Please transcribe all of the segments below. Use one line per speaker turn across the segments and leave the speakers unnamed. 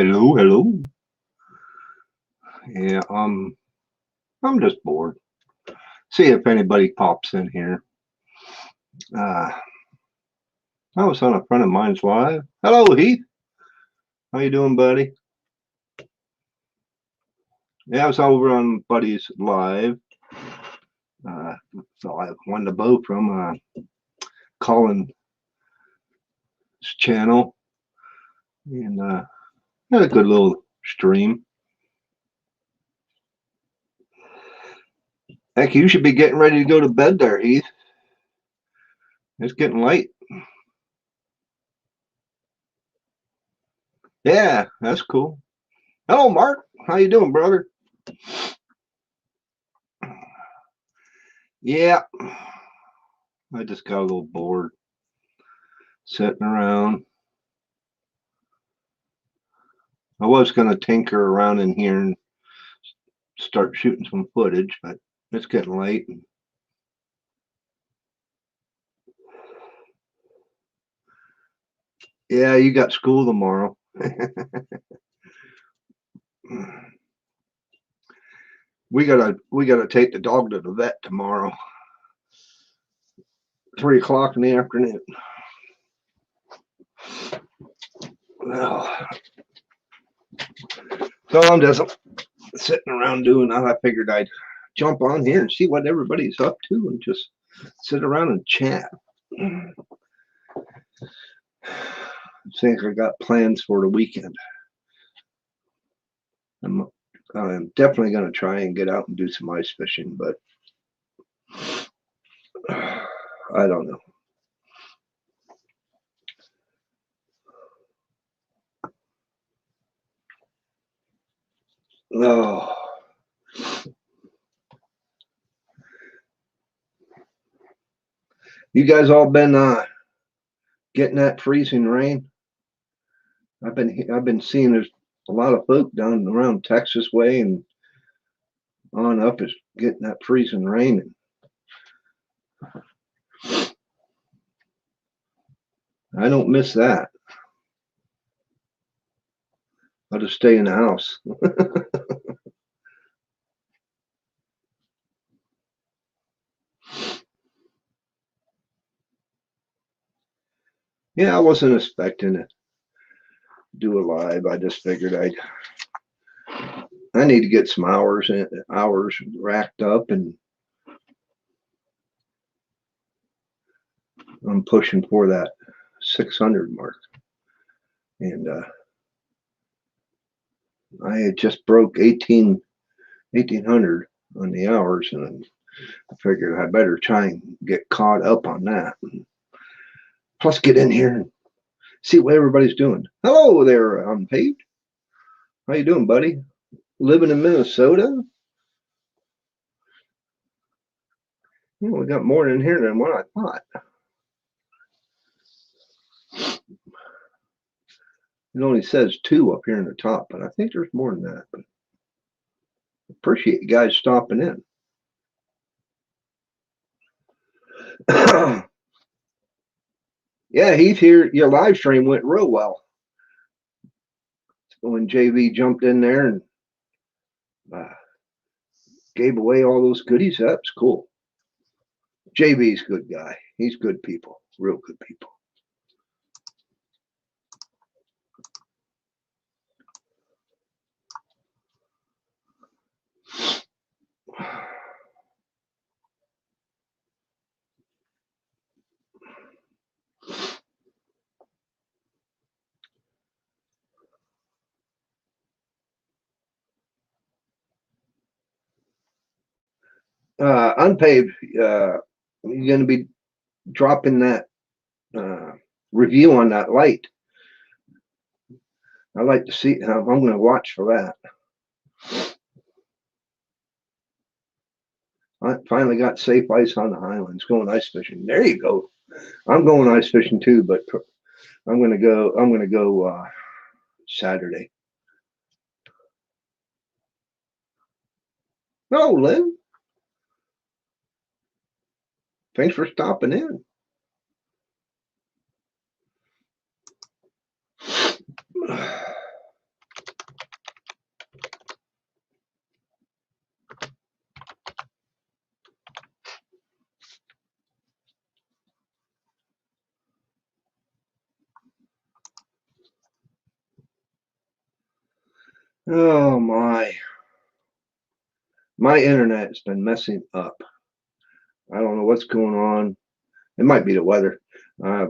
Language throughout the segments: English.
Hello, hello. Yeah, I'm just bored. See if anybody pops in here. Uh, I was on a friend of mine's live. Hello, Heath. How you doing, buddy? Yeah, I was over on Buddy's live. Uh, so I won the bow from Colin's channel, and had a good little stream. Heck, you should be getting ready to go to bed there, Heath. It's getting late. Yeah, that's cool. Hello, Mark. How you doing, brother? Yeah, I just got a little bored sitting around. I was going to tinker around in here and start shooting some footage, but it's getting late. Yeah, you got school tomorrow. we gotta take the dog to the vet tomorrow. 3 o'clock in the afternoon. Well, so I'm just sitting around doing that. I figured I'd jump on here and see what everybody's up to and just sit around and chat. Think I got plans for the weekend. I'm definitely going to try and get out and do some ice fishing, but I don't know. Oh. You guys all been getting that freezing rain? I've been seeing there's a lot of folk down around Texas way and on up is getting that freezing rain. I don't miss that. I'll just stay in the house. Yeah, I wasn't expecting to do a live. I just figured I need to get some hours racked up, and I'm pushing for that 600 mark. And I had just broke 1800 on the hours, and I figured I better try and get caught up on that. Plus, get in here and see what everybody's doing. Hello there, Unpaved. How you doing, buddy? Living in Minnesota? Well, we got more in here than what I thought. It only says 2 up here in the top, but I think there's more than that. But appreciate you guys stopping in. Yeah, Heath, here your live stream went real well. When JV jumped in there and gave away all those goodies, that's cool. JV's a good guy. He's good people, real good people. Unpaved, you're going to be dropping that review on that light. I like to see. I'm going to watch for that. I finally got safe ice on the islands. Going ice fishing. There you go. I'm going ice fishing too, but I'm going to go. Saturday. Oh, Lynn. Thanks for stopping in. Oh my internet's been messing up. I don't know what's going on. It might be the weather. Uh,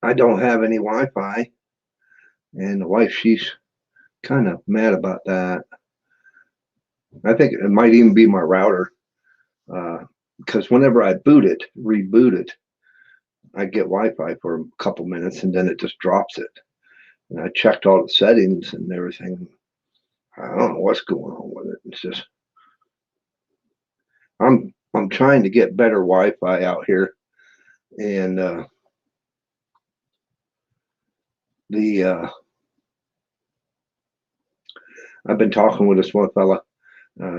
I don't have any Wi-Fi, and the wife, she's kind of mad about that. I think it might even be my router, because whenever I reboot it, I get Wi-Fi for a couple minutes, and then it just drops it. And I checked all the settings and everything. I don't know what's going on with it. It's just I'm trying to get better Wi-Fi out here, and the I've been talking with this one fella,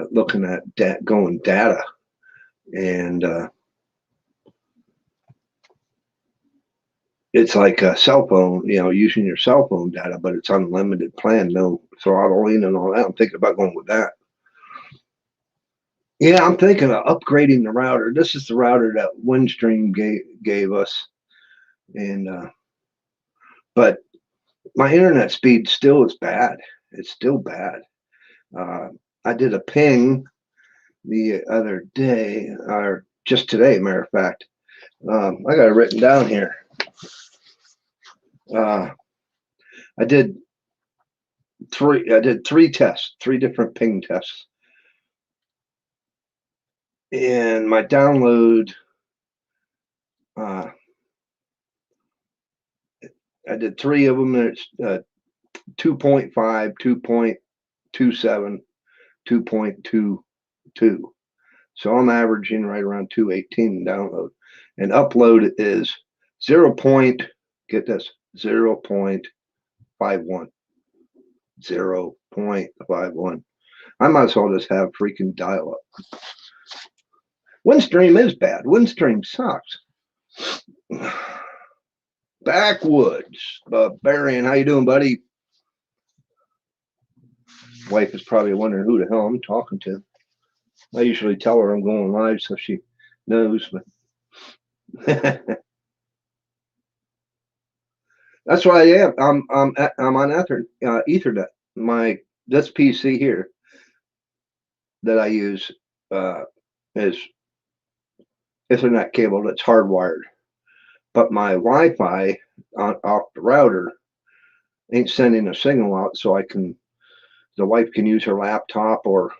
looking at going data, and it's like a cell phone, using your cell phone data, but it's unlimited plan, no throttling and all that. I'm thinking about going with that. Yeah, I'm thinking of upgrading the router. This is the router that Windstream gave us, and but my internet speed still is bad. It's still bad. I did a ping the other day, or just today, matter of fact. I got it written down here. I did three tests, three different ping tests, and my download. I did three of them, and it's 2.5, 2.27, 2.22. So I'm averaging right around 218 download, and upload is get this, 0.51. 0.51. I might as well just have freaking dial up. Windstream is bad. Windstream sucks. Backwoods. Barbarian, how you doing, buddy? Wife is probably wondering who the hell I'm talking to. I usually tell her I'm going live so she knows, but that's why I am. I'm on Ethernet. This PC here that I use is Ethernet cable that's hardwired, but my Wi-Fi off the router ain't sending a signal out, so the wife can use her laptop, or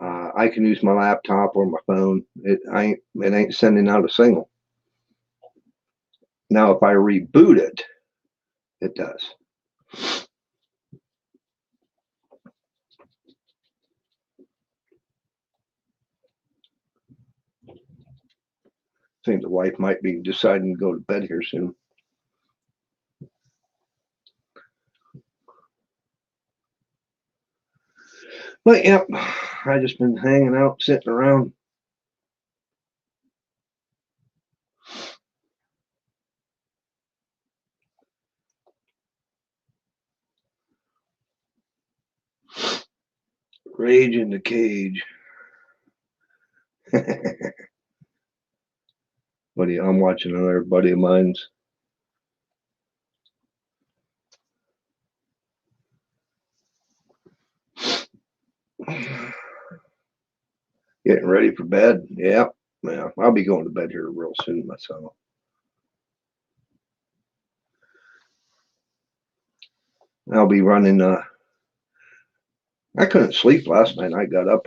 I can use my laptop or my phone. It ain't sending out a signal. Now, if I reboot it, it does. I think the wife might be deciding to go to bed here soon. But yep, I just been hanging out, sitting around. Rage in the cage. I'm watching another buddy of mine's. Getting ready for bed. Yeah, I'll be going to bed here real soon myself. I'll be running. I couldn't sleep last night. I got up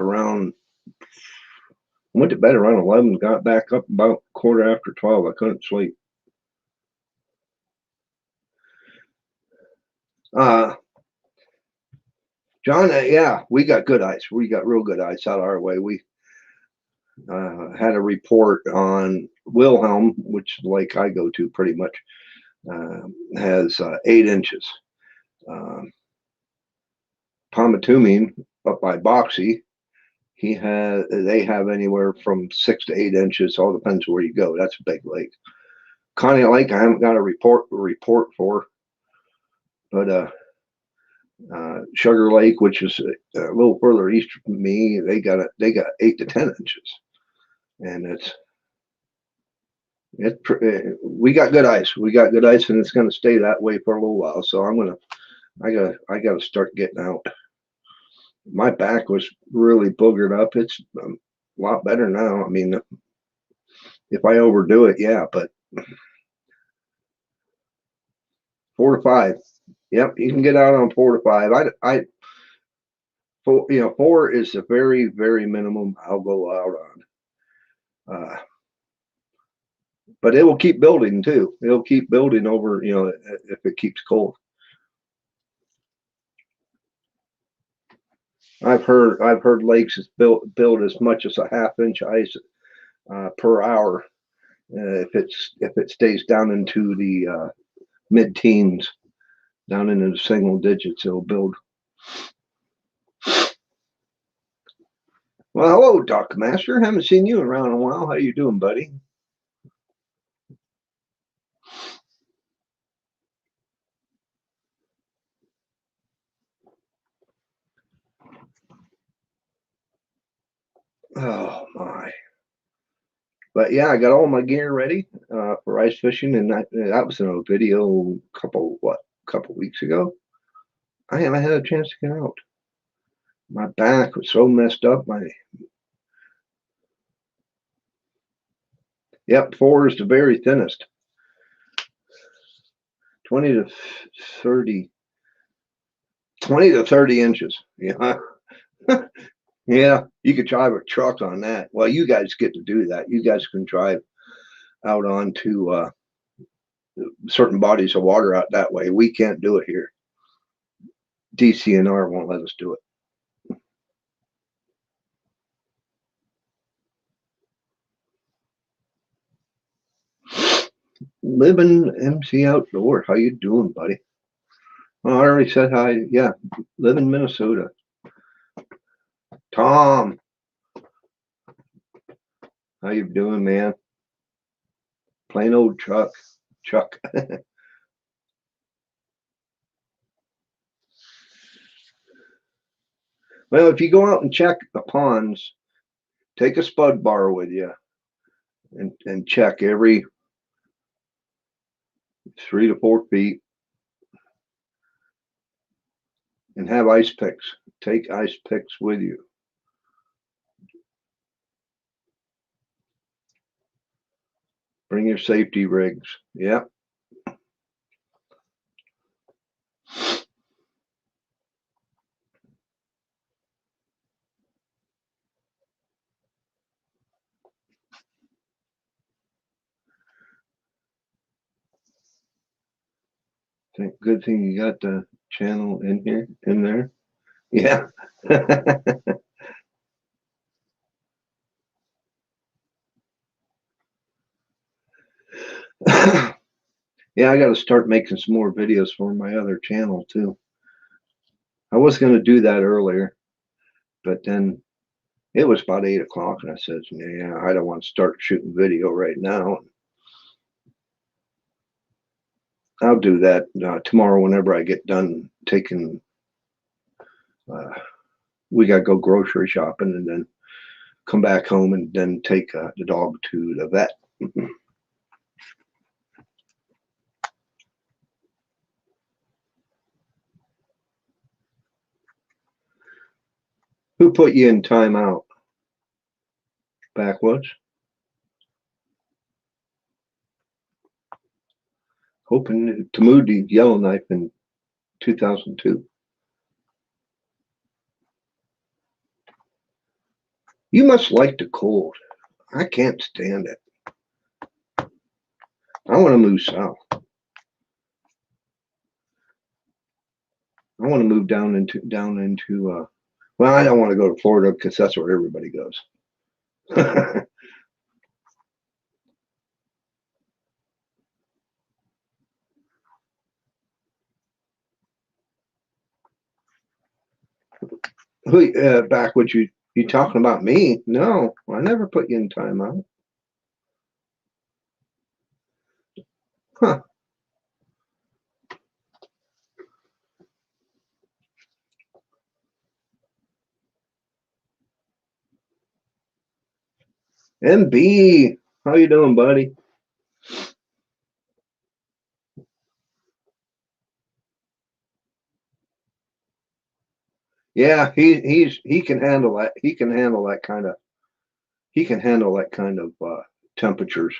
went to bed around 11, got back up about 12:15. I couldn't sleep. John, yeah, we got good ice. We got real good ice out our way. We had a report on Wilhelm, which lake I go to pretty much, has 8 inches. Pomautuming up by Boxy, they have anywhere from 6 to 8 inches. All depends where you go. That's a big lake. Connie Lake, I haven't got a report for, but Sugar Lake, which is a little further east from me, they got 8 to 10 inches, and we got good ice. We got good ice, and it's going to stay that way for a little while. So I'm going to I gotta start getting out. My back was really boogered up. It's a lot better now. I mean, if I overdo it, yeah, but 4 to 5. Yep, you can get out on 4 to 5. Four, 4 is the very, very minimum I'll go out on. But it will keep building too. It'll keep building over, if it keeps cold. I've heard lakes build as much as a ½ inch ice per hour if it stays down into the mid-teens, down into the single digits. It'll build. Well, hello, Doc Master. Haven't seen you around in a while. How you doing, buddy? Oh my! But yeah, I got all my gear ready for ice fishing, and that was in a video couple weeks ago. I haven't had a chance to get out. My back was so messed up. Yep, 4 is the very thinnest. 20 to 30. 20 to 30 inches. Yeah. Yeah, you could drive a truck on that. Well, you guys get to do that. You guys can drive out onto certain bodies of water out that way. We can't do it here. DCNR won't let us do it. Living MC Outdoor. How you doing, buddy? Oh, I already said hi. Yeah, live in Minnesota. Tom, how you doing, man? Plain old Chuck. Well, if you go out and check the ponds, take a spud bar with you and check every 3 to 4 feet and have ice picks. Take ice picks with you. Bring your safety rigs. Yep. Good thing you got the channel in there. Yeah. Yeah, I got to start making some more videos for my other channel too. I was going to do that earlier, but then it was about 8 o'clock, and I said, "Yeah, I don't want to start shooting video right now." I'll do that tomorrow whenever I get done taking. We got to go grocery shopping and then come back home and then take the dog to the vet. Who put you in timeout? Backwoods? Hoping to move the Yellowknife in 2002. You must like the cold. I can't stand it. I want to move south. I want to move down into well, I don't want to go to Florida because that's where everybody goes. Who Backwoods, you talking about me? No, I never put you in timeout. Huh. MB, how you doing, buddy? Yeah, he can handle that. He can handle that kind of temperatures.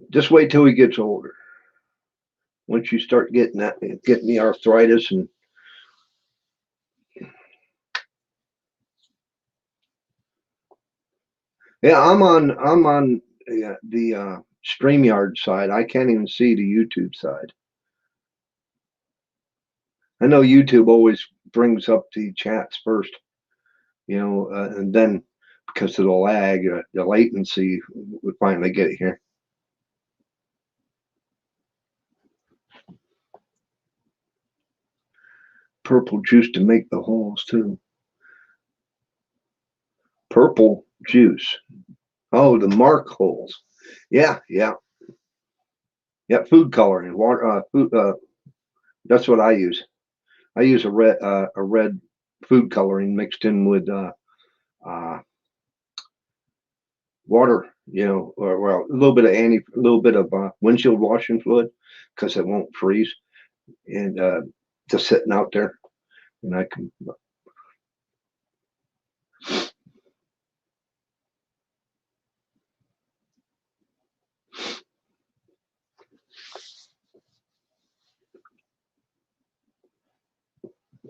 Just wait till he gets older. Once you start getting the arthritis and yeah, I'm on the StreamYard side. I can't even see the YouTube side. I know YouTube always brings up the chats first, and then because of the lag, the latency, we finally get it here. Purple juice to make the holes too. Purple juice. Oh, the mark holes. Yeah, yeah, yeah. Food coloring, water, food. That's what I use. I use a red food coloring mixed in with uh, water, or well, a little bit of windshield washing fluid because it won't freeze, and just sitting out there, and I can.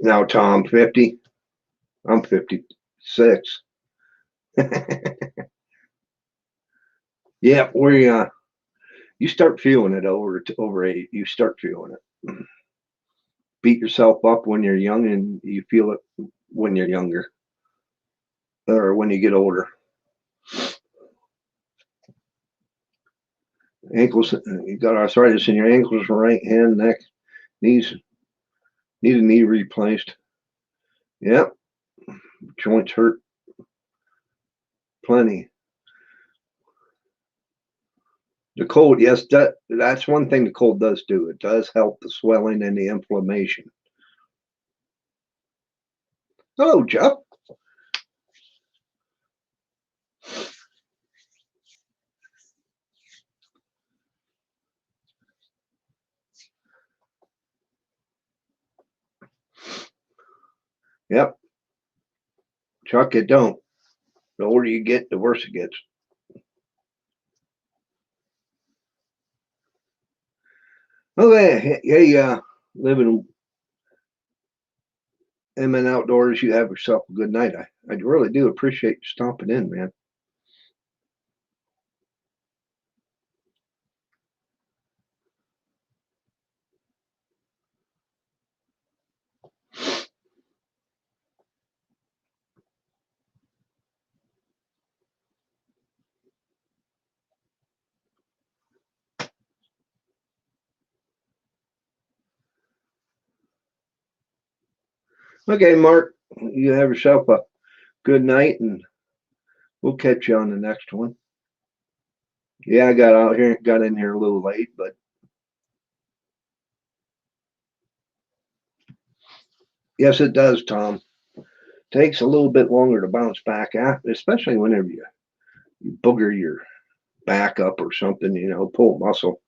Now, Tom, 50. I'm 56. Yeah, you start feeling it over 8. You start feeling it. Beat yourself up when you're young, and you feel it when you're younger or when you get older. Ankles, you got arthritis in your ankles, right hand, neck, knees. Need a knee replaced. Yep, joints hurt plenty. The cold, yes, that's one thing the cold does do. It does help the swelling and the inflammation. Hello, Jeff. Yep, Chuck, it don't. The older you get, the worse it gets. Okay, hey, living in and outdoors, you have yourself a good night. I really do appreciate you stomping in, man. Okay, Mark, you have yourself a good night, and we'll catch you on the next one. Yeah, I got in here a little late, but yes, it does, Tom. Takes a little bit longer to bounce back after, especially whenever you booger your back up or something, pull muscle.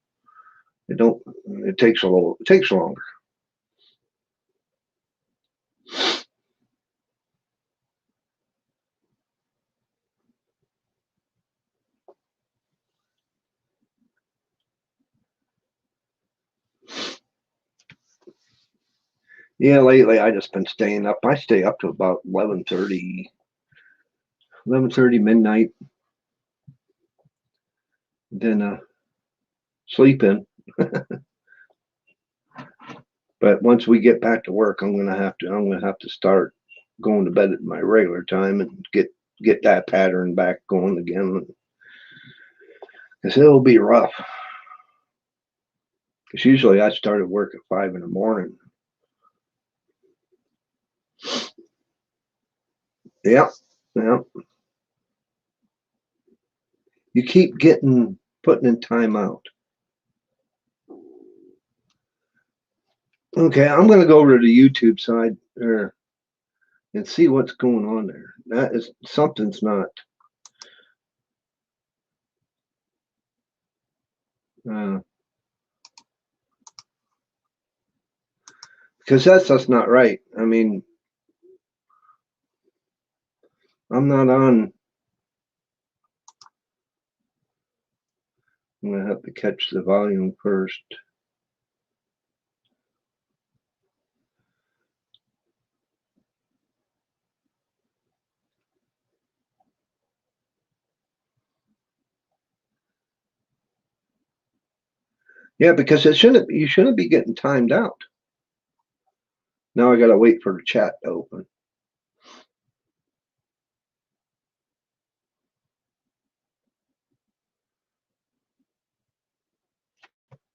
It don't. It takes a little. It takes longer. Yeah, lately I just been staying up. I stay up to about 11:30 midnight, then sleep in. But once we get back to work, I'm gonna have to start going to bed at my regular time and get that pattern back going again. Because it'll be rough. Because usually I start at work at 5 in the morning. Yeah, yeah. You keep putting in time out. Okay, I'm gonna go over to the YouTube side there and see what's going on there. That is something's not. Uh, because that's just not right. I mean, I'm not on. I'm gonna have to catch the volume first. Yeah, because it shouldn't. You shouldn't be getting timed out. Now I gotta wait for the chat to open.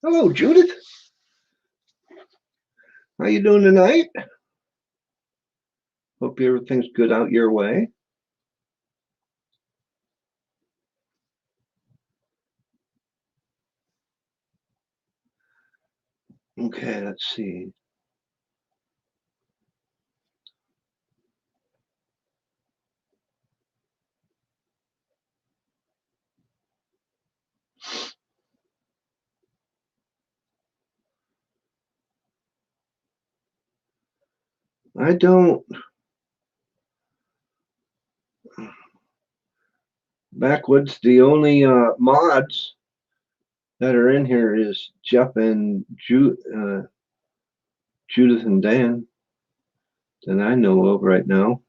Hello, Judith. How you doing tonight? Hope everything's good out your way. Okay, let's see. I don't. Backwoods, the only mods that are in here is Jeff and Judith and Dan that I know of right now.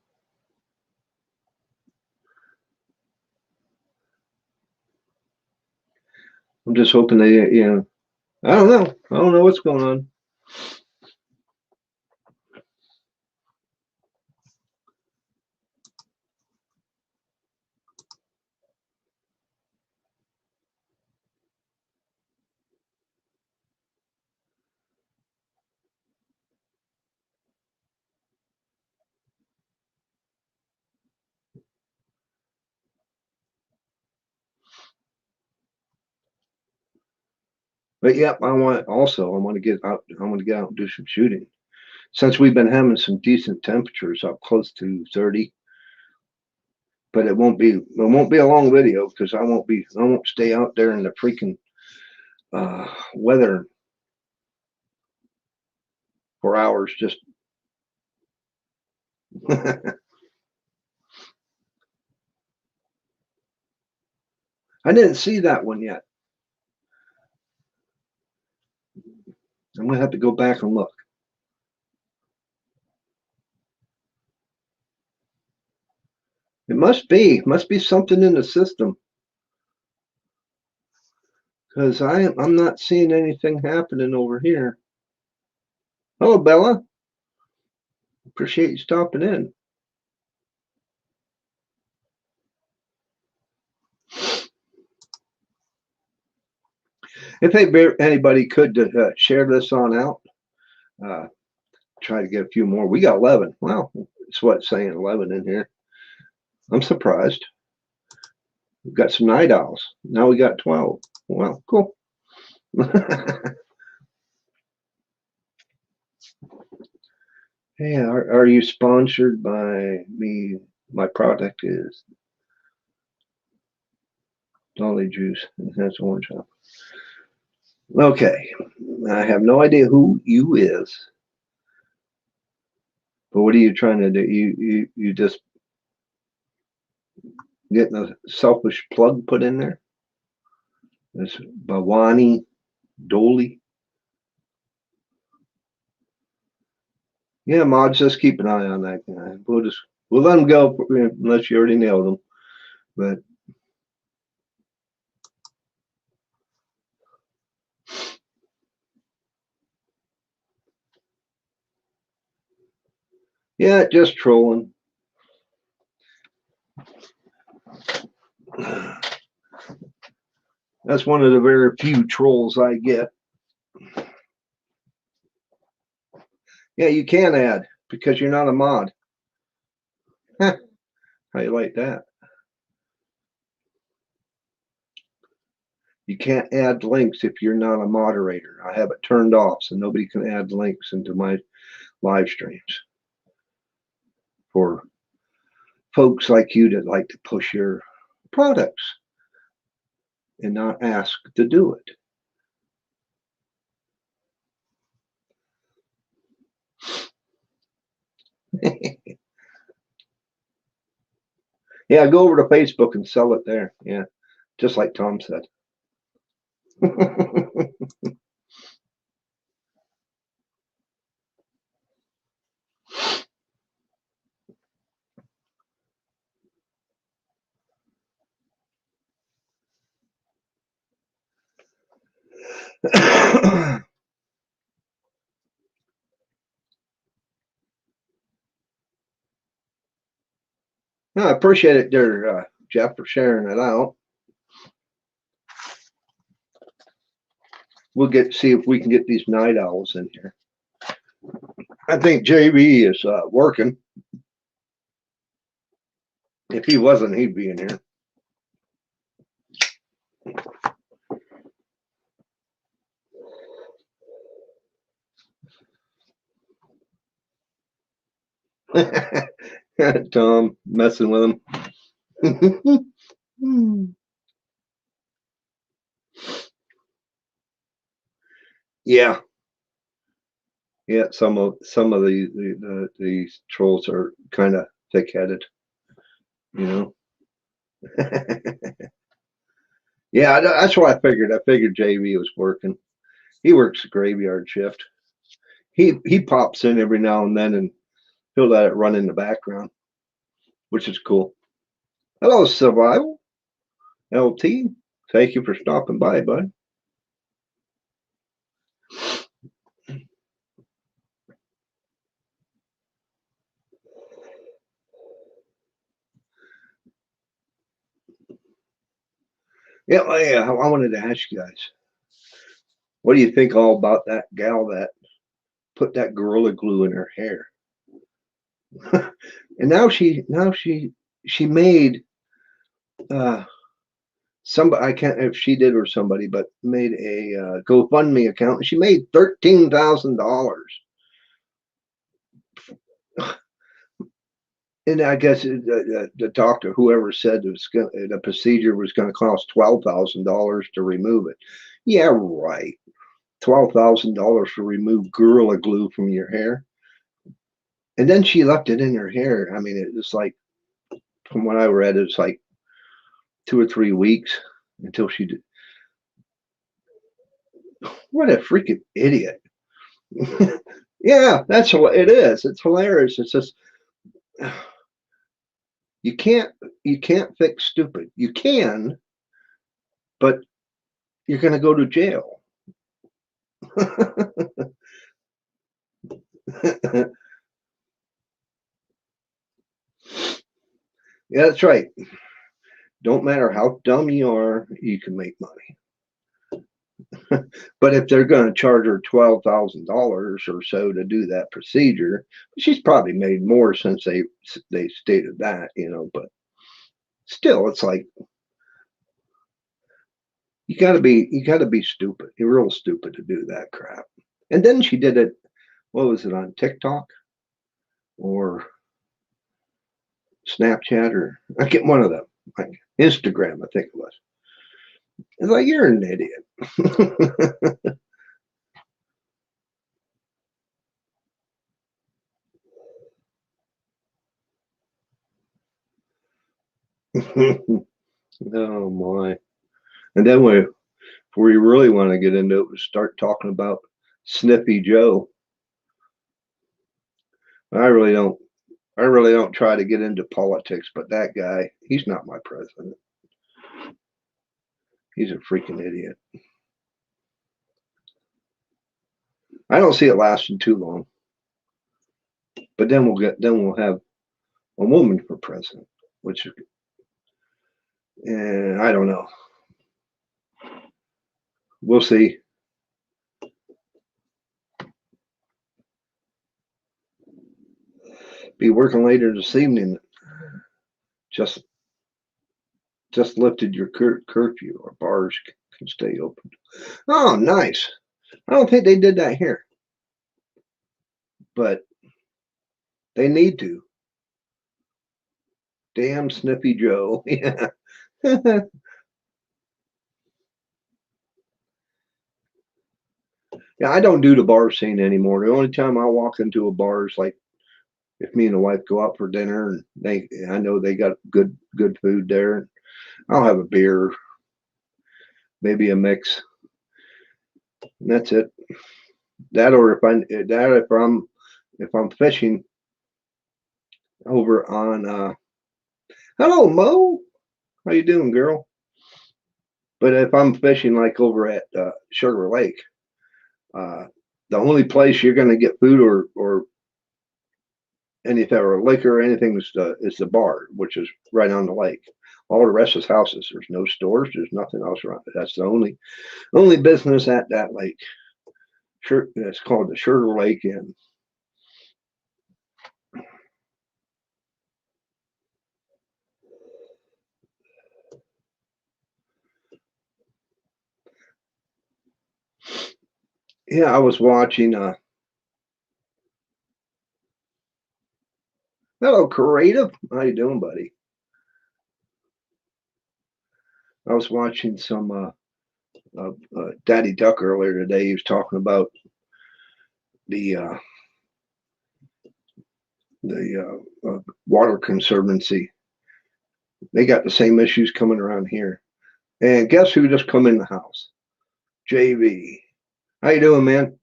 I'm just hoping they, I don't know. I don't know what's going on. But yep, I want to get out. I want to get out and do some shooting. Since we've been having some decent temperatures up close to 30, but it won't be a long video because I won't stay out there in the freaking weather for hours. Just I didn't see that one yet. I'm gonna have to go back and look. It must be something in the system because I'm not seeing anything happening over here. Hello, Bella. Appreciate you stopping in. If anybody could share this on out, try to get a few more. We got 11. Wow, it's what saying 11 in here. I'm surprised. We've got some night owls. Now we got 12. Well, cool. Hey, are you sponsored by me? My product is Dolly Juice Enhanced Orange Juice. Okay, I have no idea who you is, but what are you trying to do? You just getting a selfish plug put in there? This Bhavani Dolly. Yeah, mods, just keep an eye on that guy. We'll let him go unless you already nailed him. But yeah, just trolling. That's one of the very few trolls I get. Yeah, you can add because you're not a mod. How you like that? You can't add links if you're not a moderator. I have it turned off so nobody can add links into my live streams for folks like you that like to push your products and not ask to do it. Yeah, go over to Facebook and sell it there. Yeah, just like Tom said. I appreciate it there, Jeff, for sharing it out. We'll see if we can get these night owls in here. I think JB is working. If he wasn't, he'd be in here. Tom messing with him. Yeah, yeah. Some of these trolls are kind of thick-headed, you know. Yeah, that's what I figured. I figured JB was working. He works a graveyard shift. He pops in every now and then, and he'll let it run in the background, which is cool. Hello, Survival LT. Thank you for stopping by, bud. Yeah, I wanted to ask you guys, what do you think all about that gal that put that Gorilla Glue in her hair? And now she made somebody, I can't if she did or somebody, but made a GoFundMe account, and she made $13,000. And I guess the doctor, whoever said the procedure was going to cost $12,000 to remove it. Yeah, right. $12,000 to remove Gorilla Glue from your hair. And then she left it in her hair. I mean, it was like, from what I read, it's like 2 or 3 weeks until she did. What a freaking idiot. Yeah, that's what it is. It's hilarious. It's just you can't fix stupid. You can, but you're going to go to jail. Yeah, that's right. Don't matter how dumb you are, you can make money. But if they're going to charge her $12,000 or so to do that procedure, she's probably made more since they stated that, you know. But still, it's like you got to be stupid. You're real stupid to do that crap. And then she did it. What was it, on TikTok or Snapchat, or I get one of them, like Instagram, I think it was. It's like, you're an idiot. Oh my. And then if we really want to get into it, we start talking about Snippy Joe. I really don't try to get into politics, but that guy, he's not my president. He's a freaking idiot. I don't see it lasting too long. But then we'll have a woman for president, which, and I don't know. We'll see. Be working later this evening. Just lifted your curfew, or bars can stay open. Oh, nice. I don't think they did that here, but they need to. Damn Snippy Joe. Yeah. Yeah, I don't do the bar scene anymore. The only time I walk into a bar is like if me and the wife go out for dinner, and I know they got good food there, I'll have a beer, maybe a mix, and that's it. That, or if I'm fishing over on hello Mo, how you doing, girl? But if I'm fishing like over at Sugar Lake, uh, the only place you're going to get food or anything or liquor or anything is the bar, which is right on the lake. All the rest is houses. There's no stores. There's nothing else around it. That's the only business at that lake. Sure, it's called the Sugar Lake Inn. Yeah, I was watching. Hello, Creative. How you doing, buddy? I was watching some Daddy Duck earlier today. He was talking about the Water Conservancy. They got the same issues coming around here. And guess who just come in the house? JV. How you doing, man?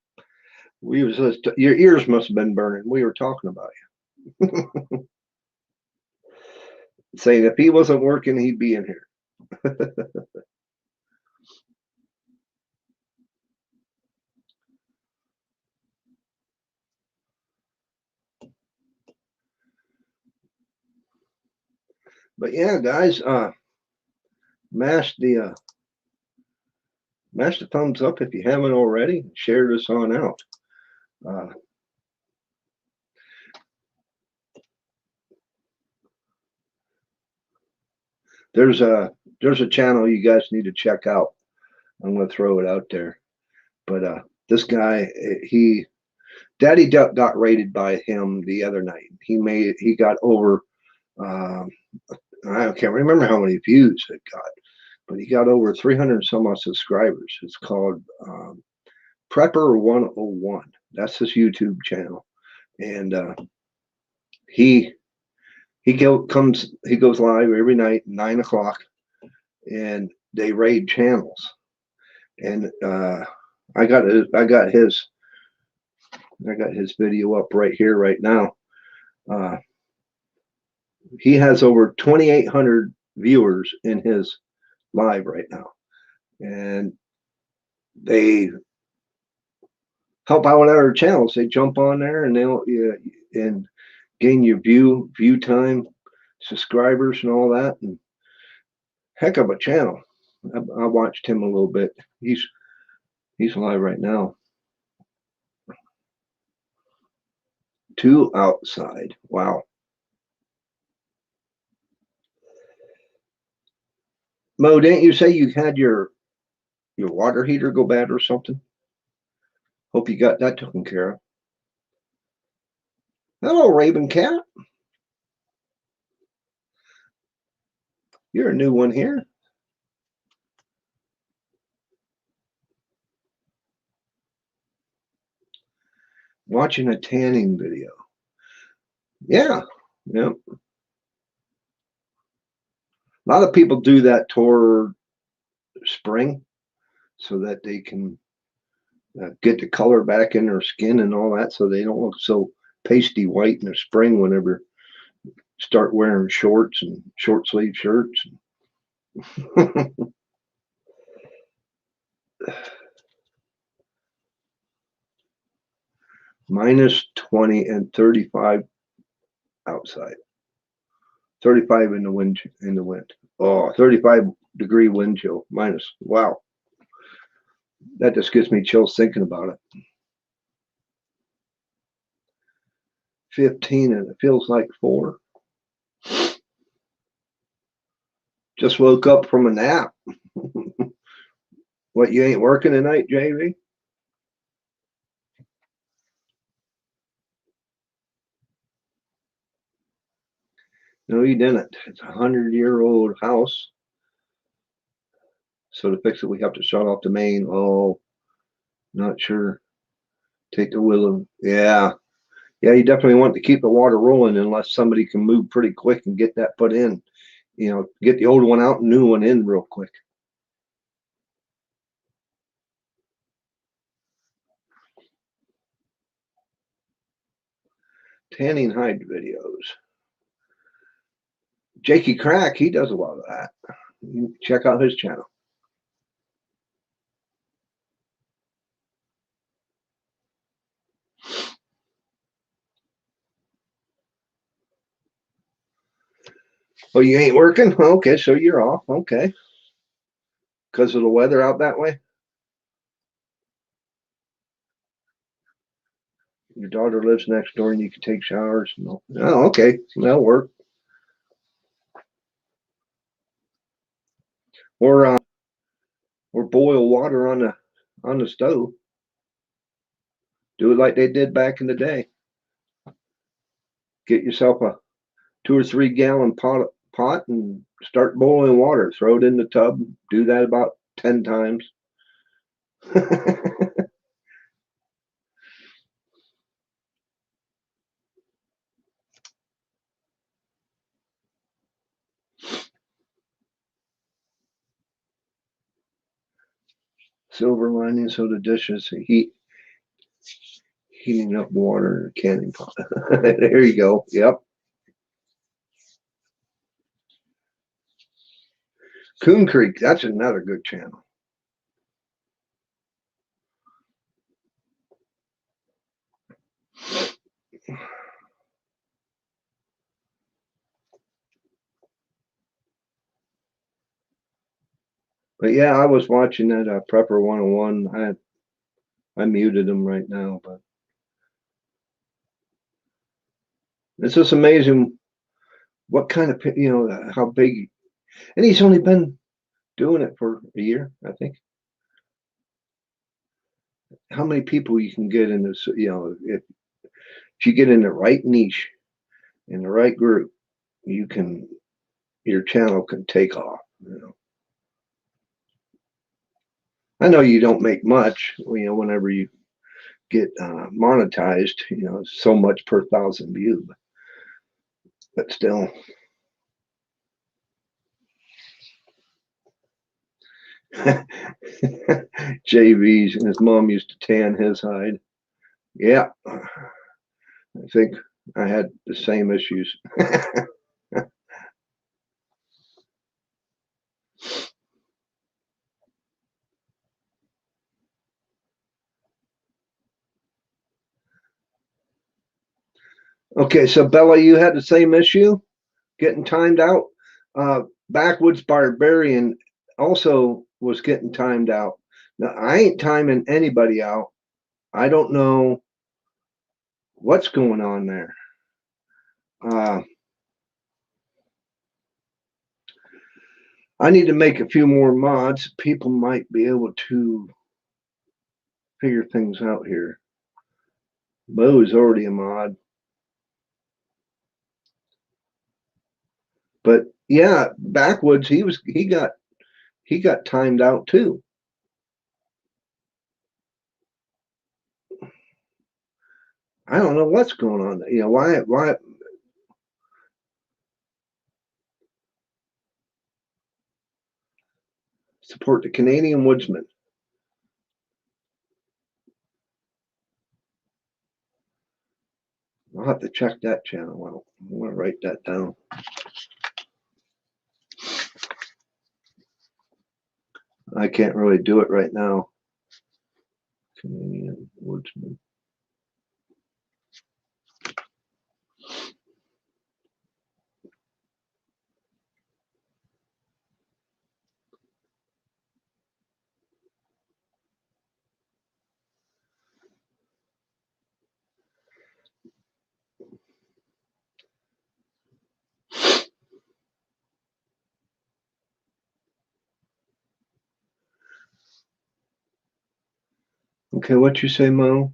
We was just, your ears must have been burning. We were talking about you. Saying if he wasn't working, he'd be in here. But yeah, guys, mash the thumbs up if you haven't already. Share this on out. There's a channel you guys need to check out. I'm gonna throw it out there. But this guy, Daddy Duck got rated by him the other night. He got over I can't remember how many views it got, but he got over 300 some odd subscribers. It's called Prepper 101. That's his YouTube channel, and he goes live every night 9 o'clock, and they raid channels. And I got his video up right here right now. He has over 2,800 viewers in his live right now, and they help out other channels. They jump on there and they'll and gain your view time, subscribers, and all that. And heck of a channel. I watched him a little bit. He's live right now. 2 outside. Wow. Mo, didn't you say you had your water heater go bad or something? Hope you got that taken care of. Hello, Raven Cat. You're a new one here. Watching a tanning video. Yeah. Yep. A lot of people do that toward spring so that they can get the color back in their skin and all that, so they don't look so pasty white in the spring whenever start wearing shorts and short sleeve shirts. Minus 20 and 35 outside. 35 in the wind. Oh, 35-degree wind chill. Minus. Wow. That just gives me chills thinking about it. 15 and it feels like 4. Just woke up from a nap. What, you ain't working tonight, JV? No, you didn't. It's a 100-year-old house. So to fix it, we have to shut off the main. Oh, not sure. Take the wheel. Yeah. Yeah, you definitely want to keep the water rolling unless somebody can move pretty quick and get that put in. You know, get the old one out and new one in real quick. Tanning hide videos. Jakey Crack, he does a lot of that. You check out his channel. Oh, you ain't working? Okay, so you're off. Okay. Because of the weather out that way? Your daughter lives next door and you can take showers. No. Oh, okay. That'll work. Or or boil water on the stove. Do it like they did back in the day. Get yourself a 2 or 3 gallon pot and start boiling water. Throw it in the tub. Do that about 10 times. Silver lining so the dishes heating up water in a canning pot. There you go. Yep. Coon Creek, that's another good channel. But yeah, I was watching that Prepper 101. I muted him right now, but it's just amazing what kind of how big, and he's only been doing it for a year, I think. How many people you can get in this? If you get in the right niche, in the right group, your channel can take off. I know you don't make much, whenever you get monetized, so much per 1,000 views, but still. JV's and his mom used to tan his hide. Yeah, I think I had the same issues. Okay, so Bella, you had the same issue getting timed out. Backwoods Barbarian also was getting timed out. Now, I ain't timing anybody out. I don't know what's going on there. I need to make a few more mods. People might be able to figure things out here. Bo is already a mod. But yeah, Backwoods, he got timed out too. I don't know what's going on. Why support the Canadian Woodsman? I'll have to check that channel out. I want to write that down. I can't really do it right now. Canadian Woodsman. Okay, what you say, Mo?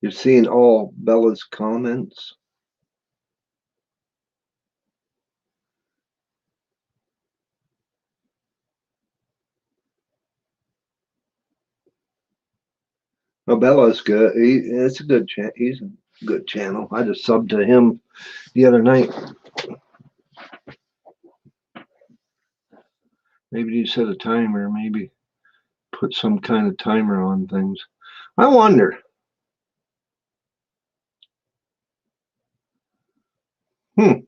You're seeing all Bella's comments? Oh, Bella's good. It's a good he's a good channel. I just subbed to him the other night. Maybe you set a timer. Maybe put some kind of timer on things. I wonder. Hmm.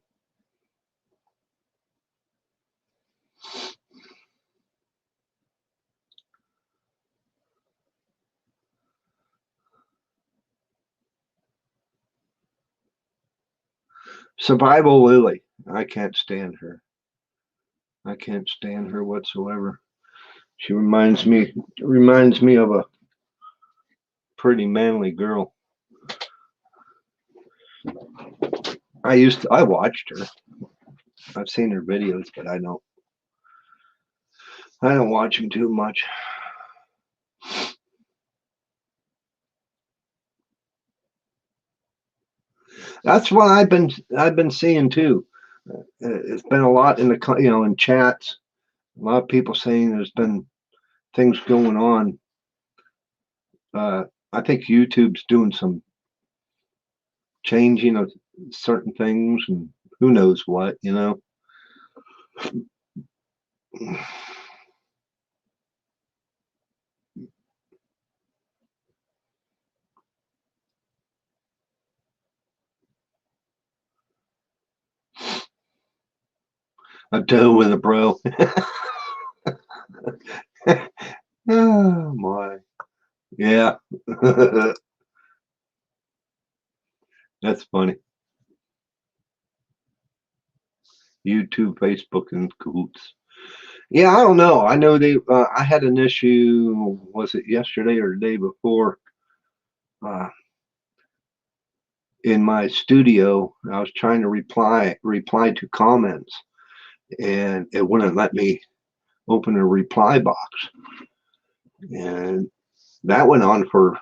Survival Lily. I can't stand her. I can't stand her whatsoever. She reminds me of a pretty manly girl. I watched her. I've seen her videos, but I don't watch them too much. That's what I've been seeing too. It's been a lot in the in chats. A lot of people saying there's been things going on. I think YouTube's doing some changing of certain things, and who knows what, you know. A doe with a bro. Oh my. Yeah. That's funny. YouTube, Facebook, and cahoots. Yeah, I don't know. I know I had an issue. Was it yesterday or the day before? Uh, in my studio, I was trying to reply to comments, and it wouldn't let me open a reply box, and that went on for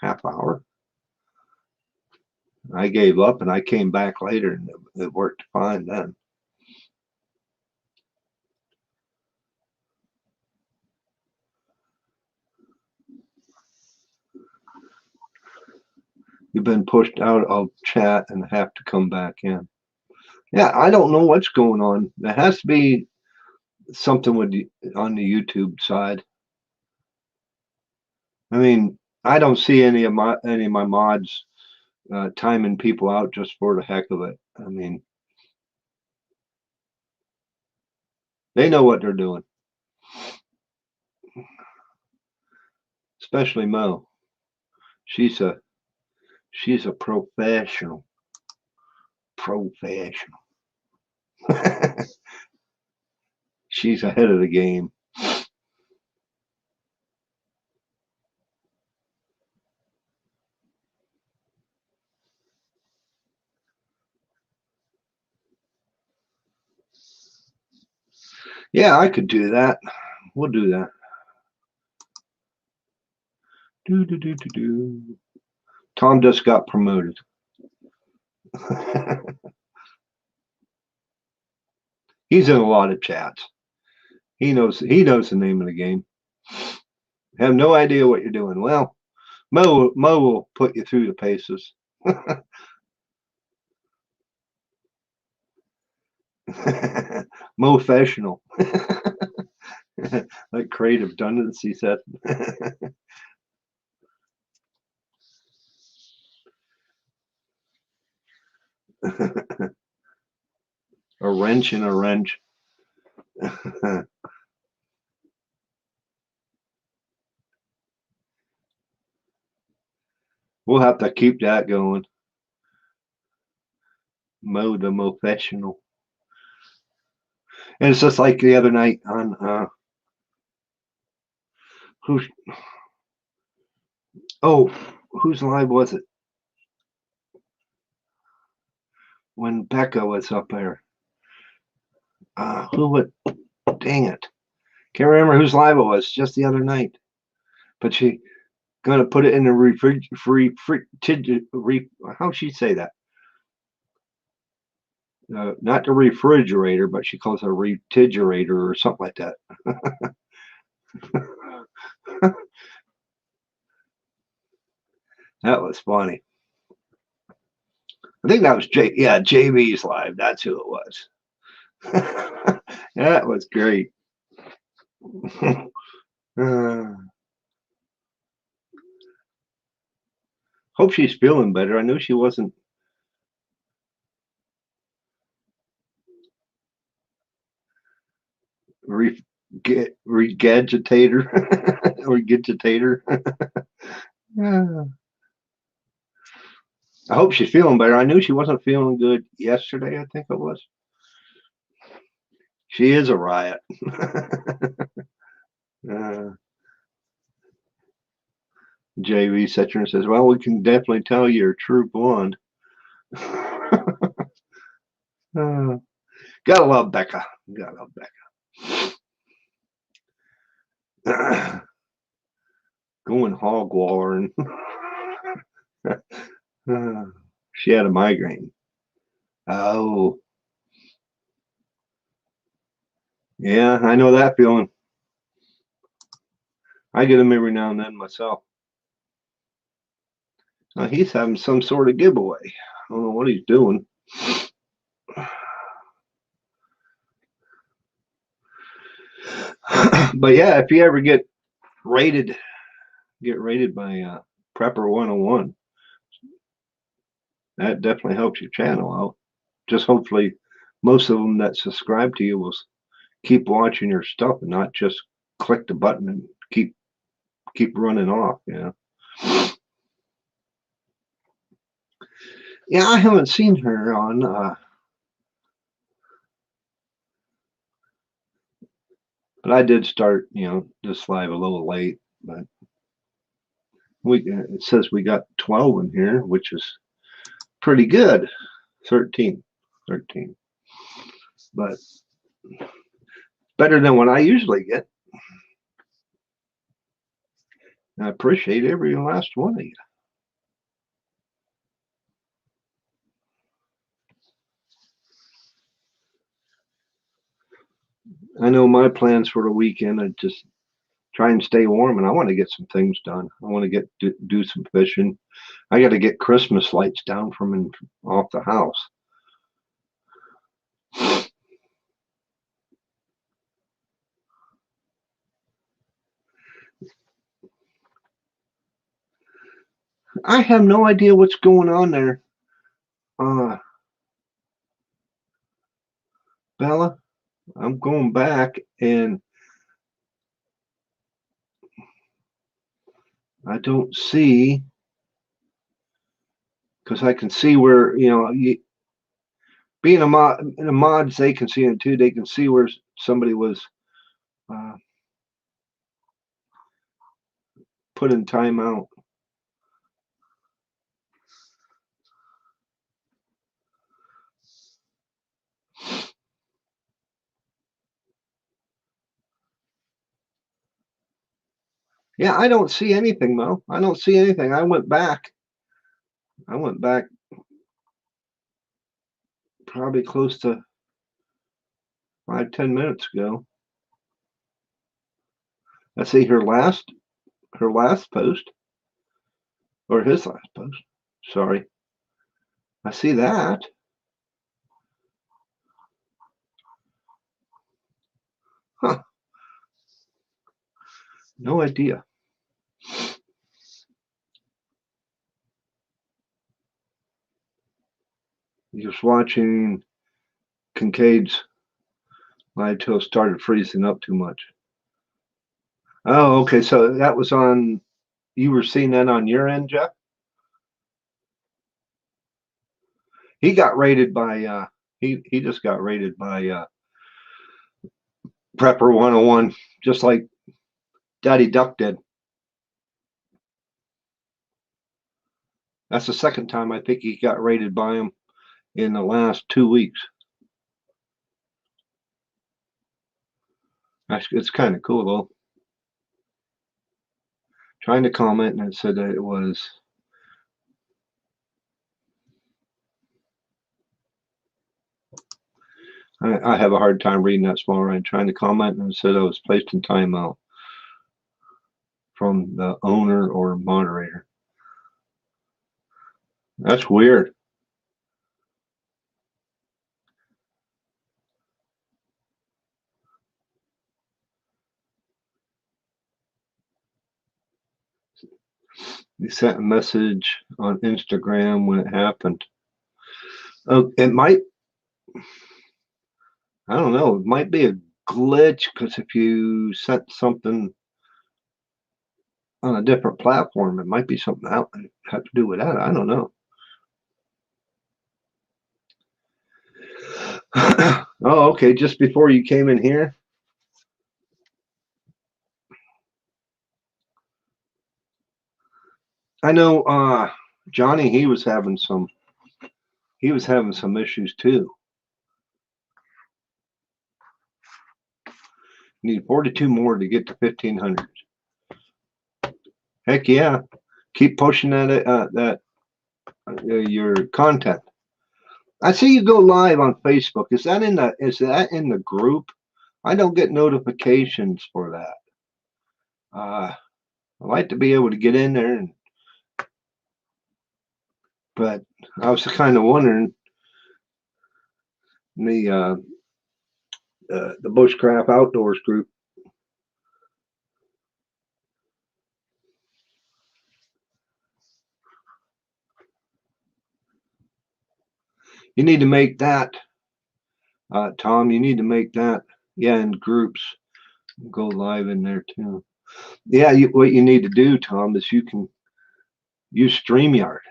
half hour. I gave up and I came back later, and it worked fine then. You've been pushed out of chat and have to come back in. Yeah, I don't know what's going on. There has to be something on the YouTube side. I mean, I don't see any of my mods timing people out just for the heck of it. I mean, they know what they're doing, especially Mo. She's a she's a professional. Professional. She's ahead of the game. Yeah, I could do that. We'll do that. Do do do do do. Tom just got promoted. He's in a lot of chats. He knows the name of the game. Have no idea what you're doing. Well, Mo will put you through the paces. Mo-fessional. Like creative redundancy said. A wrench in a wrench. We'll have to keep that going. Mo the Mo-fessional. And it's just like the other night on who's oh whose live was it? When Becca was up there. Who would dang it. Can't remember whose live it was just the other night. But she gonna put it in the how'd she say that? Not the refrigerator, but she calls it a refrigerator or something like that. That was funny. I think that was JB's live. That's who it was. That was great. Hope she's feeling better. I knew she wasn't. Regurgitator. Regurgitator. I hope she's feeling better. I knew she wasn't feeling good yesterday, I think it was. She is a riot. JV Citron says, well, we can definitely tell you're true blonde. Gotta love Becca. Gotta love Becca. Going hog wallering. She had a migraine. Oh. Yeah, I know that feeling. I get them every now and then myself. He's having some sort of giveaway. I don't know what he's doing. But yeah, if you ever get rated by Prepper 101, that definitely helps your channel out. Just hopefully most of them that subscribe to you will keep watching your stuff and not just click the button and keep running off, you know. Yeah, I haven't seen her on but I did start, this live a little late, but it says we got 12 in here, which is pretty good. 13, but better than what I usually get. I appreciate every last one of you. I know my plans for the weekend are just try and stay warm, and I want to get some things done. I want to do some fishing. I got to get Christmas lights down off the house. I have no idea what's going on there. Bella, I'm going back and I don't see, because I can see where, being a mod, in the mods, they can see it too. They can see where somebody was put in timeout. Yeah, I don't see anything though. I don't see anything. I went back probably close to 5-10 minutes ago. I see her last post, or his last post. Sorry. I see that. Huh. No idea. Just watching Kincaid's live till it started freezing up too much. Oh, okay. So that was on, you were seeing that on your end, Jeff? He got rated by, he just got rated by Prepper 101, just like Daddy Duck did. That's the second time I think he got rated by him in the last 2 weeks. It's kind of cool though. Trying to comment and it said that it was I have a hard time reading that small line. Trying to comment and it said I was placed in timeout. from the owner or moderator. That's weird. You sent a message on Instagram when it happened. Oh, it might, I don't know, it might be a glitch because if you sent something on a different platform, it might be something out have to do with that. I don't know. Oh, okay. Just before you came in here. I know Johnny, he was having some issues too. Need 42 more to get to 1,500. Heck yeah. Keep pushing your content. I see you go live on Facebook. Is that in the group? I don't get notifications for that. I like to be able to get in there, but I was kind of wondering the Bushcraft Outdoors group. You need to make that, Tom. You need to make that, yeah, in groups. Go live in there too. Yeah, what you need to do, Tom, is you can use StreamYard,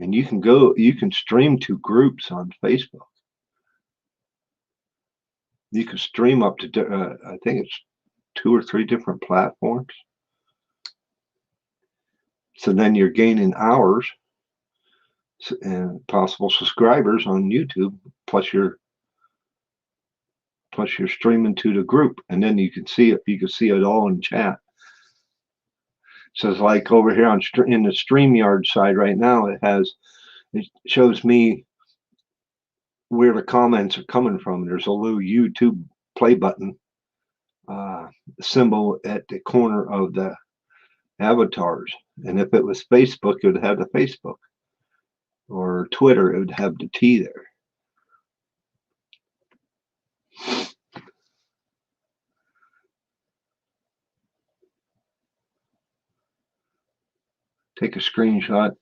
and you can stream to groups on Facebook. You can stream up to I think it's 2 or 3 different platforms. So then you're gaining hours and possible subscribers on YouTube, plus you're streaming to the group, and then you can see it. You can see it all in chat. So it's like over here in the StreamYard side right now, it shows me where the comments are coming from. There's a little YouTube play button symbol at the corner of the avatars, and if it was Facebook, it would have the Facebook, or Twitter, it would have the T there. Take a screenshot.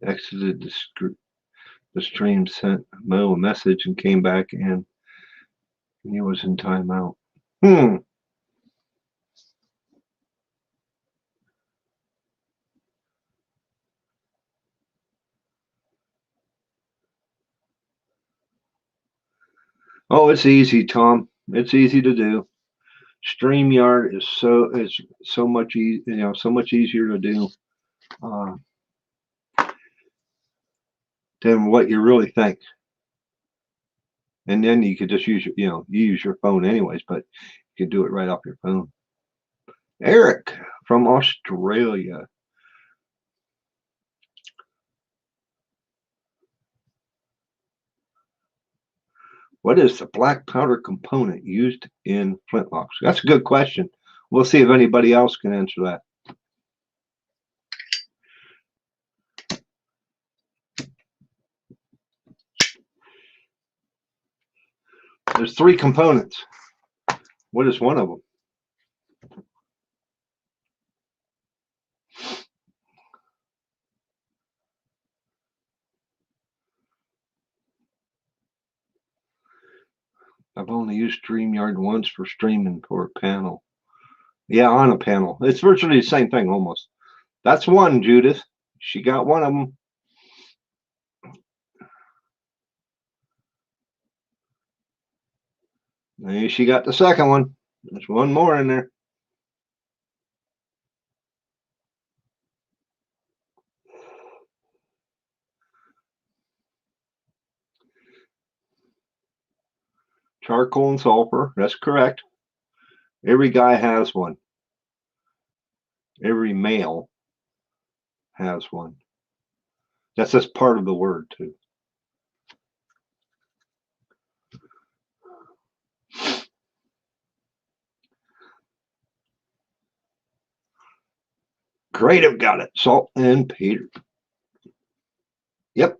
Exited the stream, sent Mo a message, and came back in. And he was in timeout. Oh, it's easy, Tom. It's easy to do. StreamYard is so much so much easier to do than what you really think. And then you could just use you use your phone anyways, but you could do it right off your phone. Eric from Australia. What is the black powder component used in flintlocks? That's a good question. We'll see if anybody else can answer that. There's 3 components. What is one of them? I've only used StreamYard once for streaming for a panel. Yeah, on a panel. It's virtually the same thing almost. That's one, Judith. She got one of them. And she got the second one. There's one more in there. Charcoal and sulfur. That's correct. Every guy has one. Every male has one. That's just part of the word, too. Creative got it. Salt and Peter. Yep.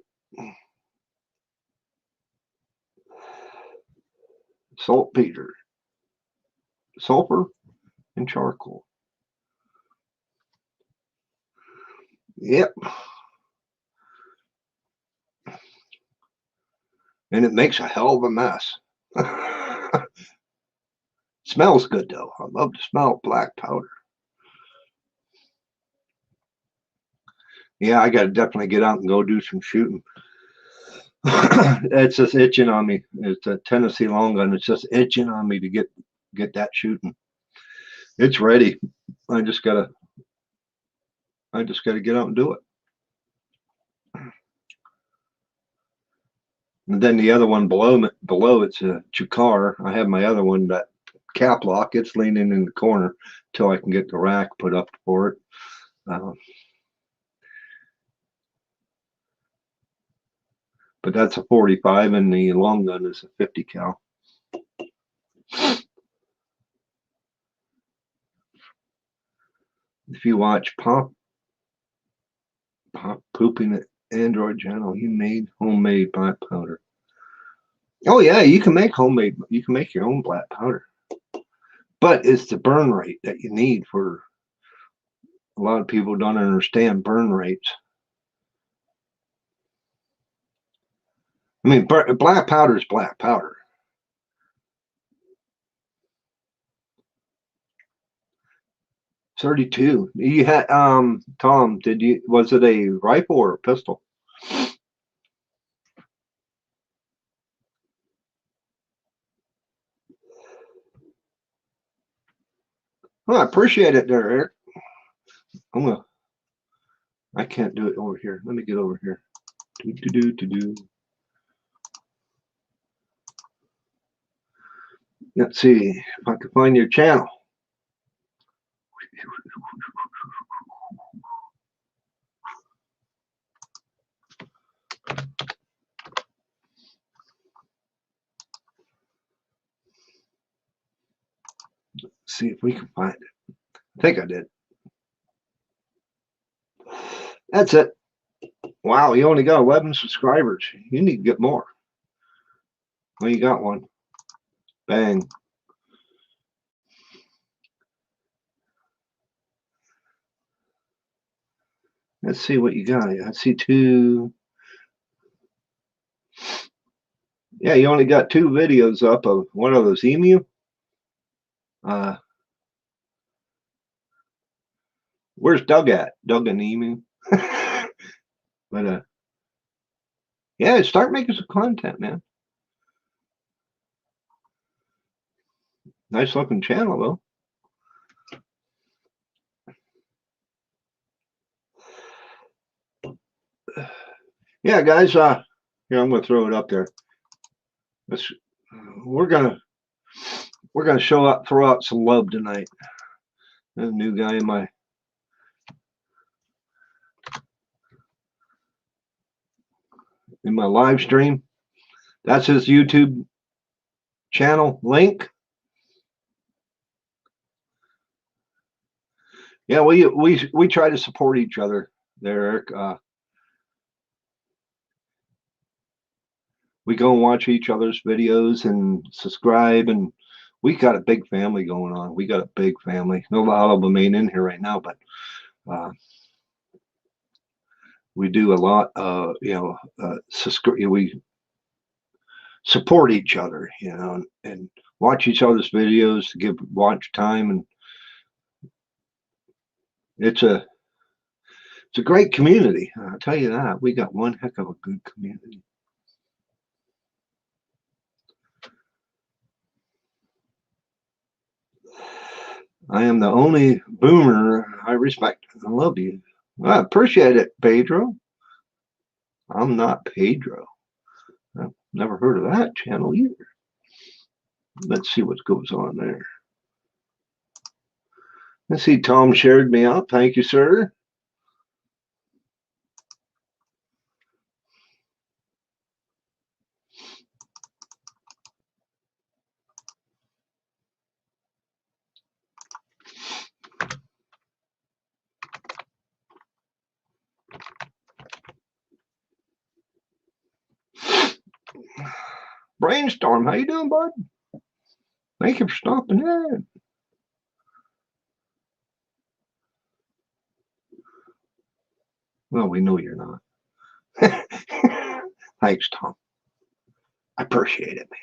Saltpeter, sulfur, and charcoal. Yep. And it makes a hell of a mess. Smells good though. I love the smell of black powder. Yeah, I got to definitely get out and go do some shooting. It's just itching on me. It's a Tennessee long gun. It's just itching on me to get that shooting. It's ready. I just gotta get out and do it. And then the other one below it's a Chukar. I have my other one, that cap lock. It's leaning in the corner till I can get the rack put up for it. But that's a 45, and the long gun is a 50 cal. If you watch Pop Pooping at Android channel, he made homemade black powder. Oh yeah, you can make homemade. You can make your own black powder, but it's the burn rate that you need. For a lot of people don't understand burn rates. I mean, black powder is black powder. .32. You had Tom, was it a rifle or a pistol? Well, I appreciate it there, Eric. I can't do it over here. Let me get over here. Do. Let's see if I can find your channel. Let's see if we can find it. I think I did. That's it. Wow, you only got 11 subscribers. You need to get more. Well, you got one. Bang. Let's see what you got. I see 2. Yeah, you only got 2 videos up of one of those emu. Where's Doug at? Doug and emu. But yeah, start making some content, man. Nice looking channel though. Yeah, guys. Here, I'm gonna throw it up there. We're gonna throw out some love tonight. There's a new guy in my live stream. That's his YouTube channel link. Yeah, we try to support each other there, Eric. We go and watch each other's videos and subscribe, and we got a big family going on. We got a big family. No, a lot of them ain't in here right now, but we do a lot. We support each other, and watch each other's videos to give watch time, and it's a great community. I'll tell you that. We got one heck of a good community. I am the only boomer I respect. I love you. I appreciate it, Pedro. I'm not Pedro. I've never heard of that channel either. Let's see what goes on there. Let's see, Tom shared me out. Thank you, sir. Brainstorm, how you doing, bud? Thank you for stopping in. Well, we know you're not. Thanks, Tom. I appreciate it, man.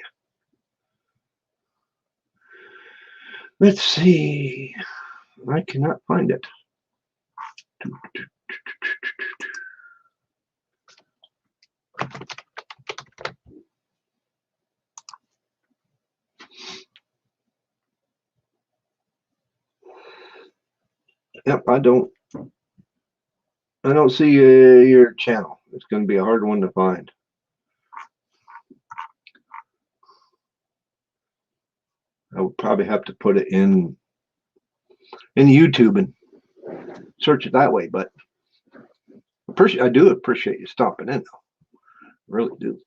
Let's see. I cannot find it. Yep, I don't see your channel. It's going to be a hard one to find. I would probably have to put it in YouTube and search it that way. But I do appreciate you stopping in, though. I really do.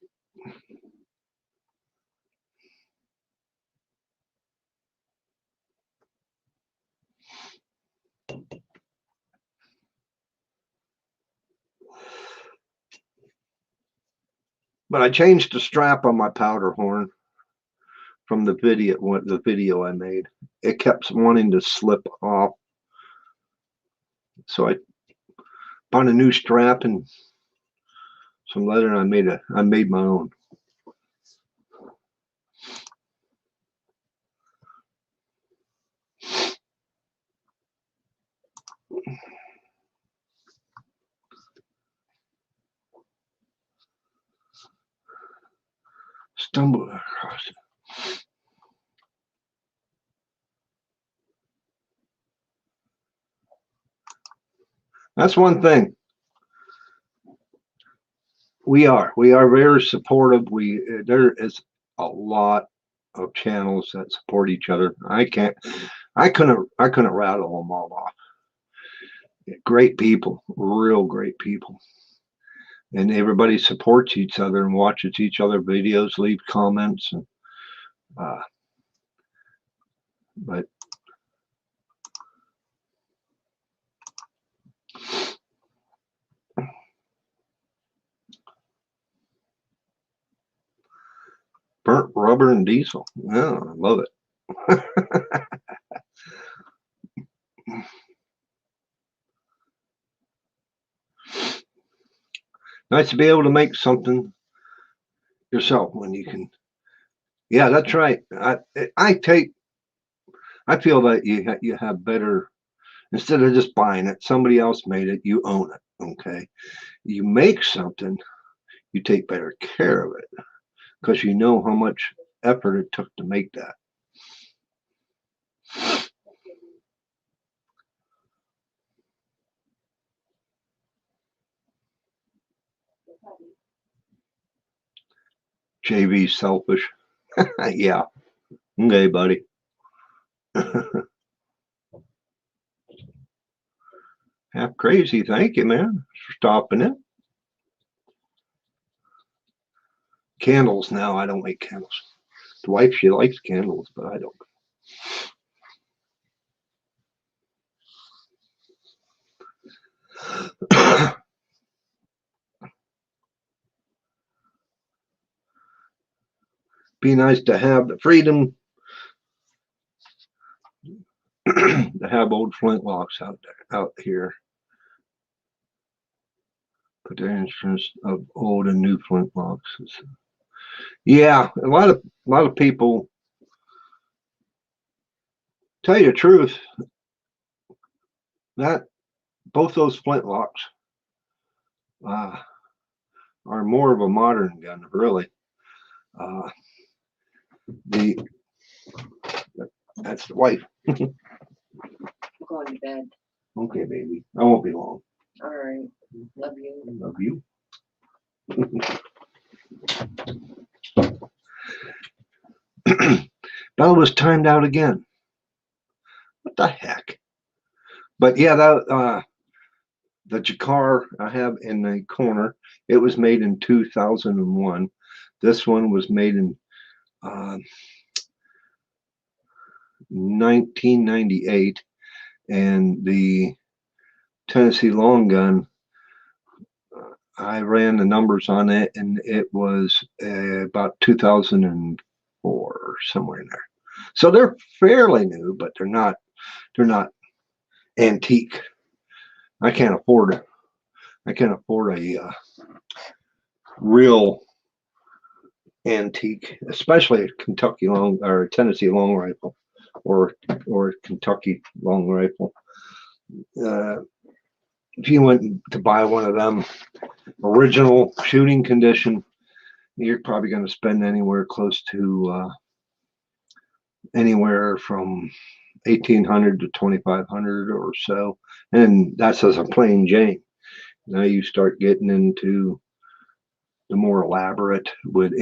But I changed the strap on my powder horn from the video I made. It kept wanting to slip off, so I found a new strap and some leather, and I made my own. Stumbled across it. That's one thing. We are very supportive. There is a lot of channels that support each other. I couldn't rattle them all off. Great people, real great people. And everybody supports each other and watches each other videos, leave comments, and but burnt rubber and diesel. Yeah, I love it. Nice to be able to make something yourself when you can. Yeah, that's right. I feel that you have better, instead of just buying it, somebody else made it, you own it. Okay, you make something, you take better care of it because you know how much effort it took to make that. JV selfish. Yeah. Okay, buddy. Half crazy. Thank you, man, for stopping in. Candles now. I don't make candles. The wife, she likes candles, but I don't. Be nice to have the freedom to have old flintlocks out here. Put the instance of old and new flintlocks. Yeah, a lot of people. Tell you the truth, that both those flintlocks are more of a modern gun, really. That's the wife.
I'm going to bed.
Okay, baby. I won't be long.
All right. Love you.
Love you. Bella was timed out again. What the heck? But yeah, that the Jakar I have in the corner, it was made in 2001. This one was made in 1998, and the Tennessee long gun I ran the numbers on it, and it was about 2004, somewhere in there. So they're fairly new, but they're not antique. I can't afford a real antique, especially a Kentucky long or a Tennessee long rifle, or Kentucky long rifle. If you went to buy one of them, original shooting condition, you're probably going to spend anywhere close to anywhere from 1,800 to 2,500 or so, and that's as a plain Jane. Now you start getting into the more elaborate with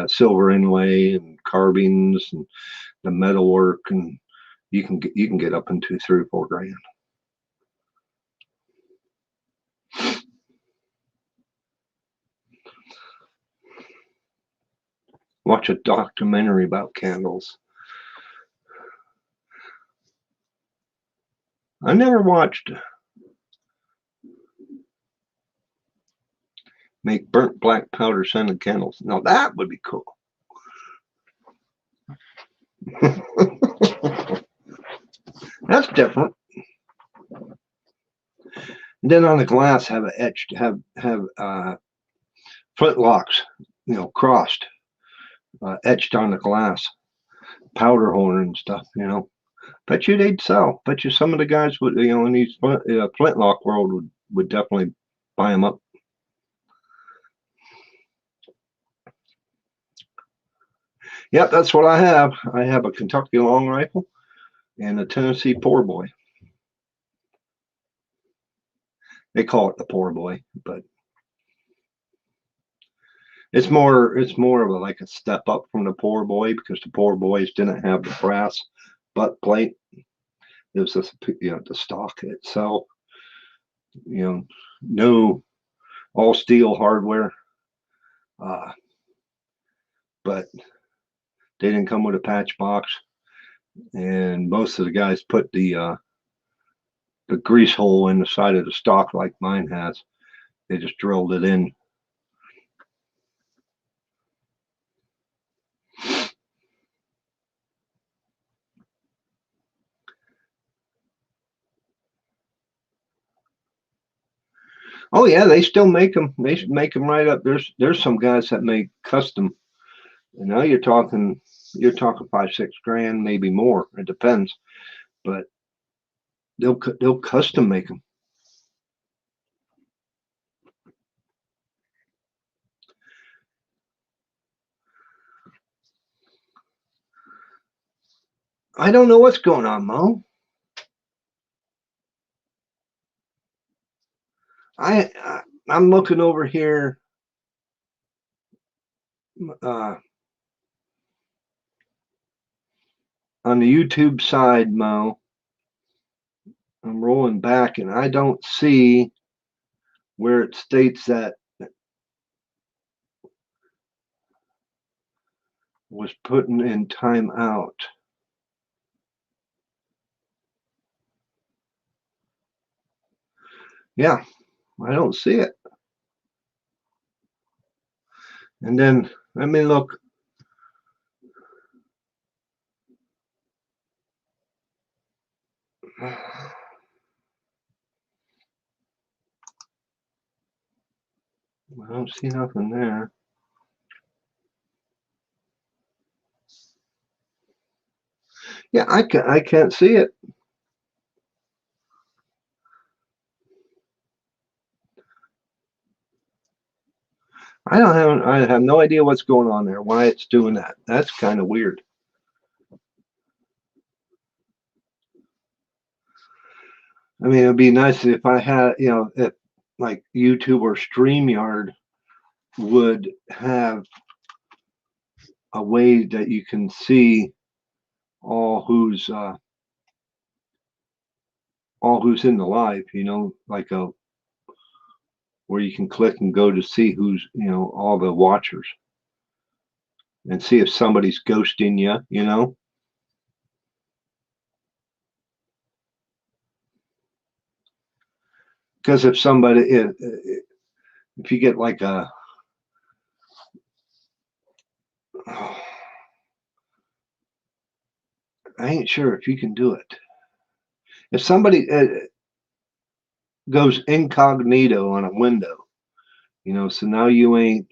silver inlay and carbines and the metal work, and you can get up into 3 or 4 grand. Watch a documentary about candles. I never watched make burnt black powder scented candles. Now that would be cool. That's different. And then on the glass, have it etched, have flintlocks, crossed, etched on the glass, powder horn and stuff. Bet you they'd sell. Bet you some of the guys would, in these flintlock world would definitely buy them up. Yep, that's what I have. I have a Kentucky long rifle and a Tennessee poor boy. They call it the poor boy, but it's more of like a step up from the poor boy, because the poor boys didn't have the brass butt plate. It was just the stock itself. No all steel hardware, but they didn't come with a patch box, and most of the guys put the grease hole in the side of the stock like mine has. They just drilled it in. Oh yeah, they still make them. They make them right up. There's some guys that make custom. And now you're talking 5-6 grand, maybe more. It depends, but they'll custom make them. I don't know what's going on, Mo. I'm looking over here. On the YouTube side, Mo, I'm rolling back and I don't see where it states that was putting in timeout. Yeah, I don't see it. And then let me look. I don't see nothing there. Yeah, I can't see it. I have no idea what's going on there, why it's doing that. That's kind of weird. I mean, it'd be nice if I had, if like YouTube or StreamYard would have a way that you can see all who's in the live, like where you can click and go to see who's, all the watchers, and see if somebody's ghosting you, because if somebody if you get like a, I ain't sure if you can do it. If somebody goes incognito on a window, so now you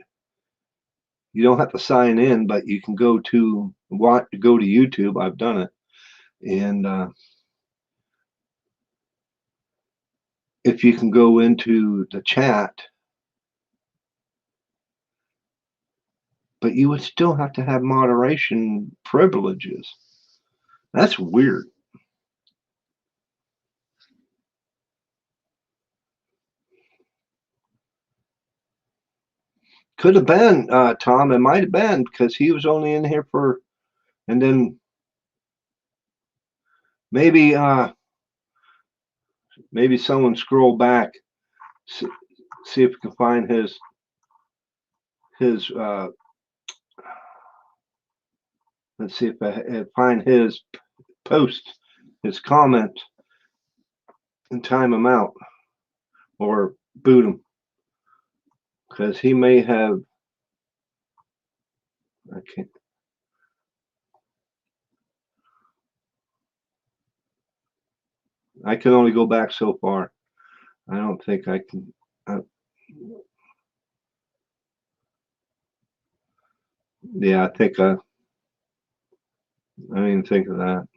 don't have to sign in, but you can go to YouTube. I've done it. And if you can go into the chat, but you would still have to have moderation privileges. That's weird. Could have been, Tom. It might have been because he was only in here and then maybe someone scroll back, see if we can find his let's see if I find his post, his comment, and time him out or boot him, because he may have. I can't. I can only go back so far. I don't think I can. Yeah, I think I didn't even think of that.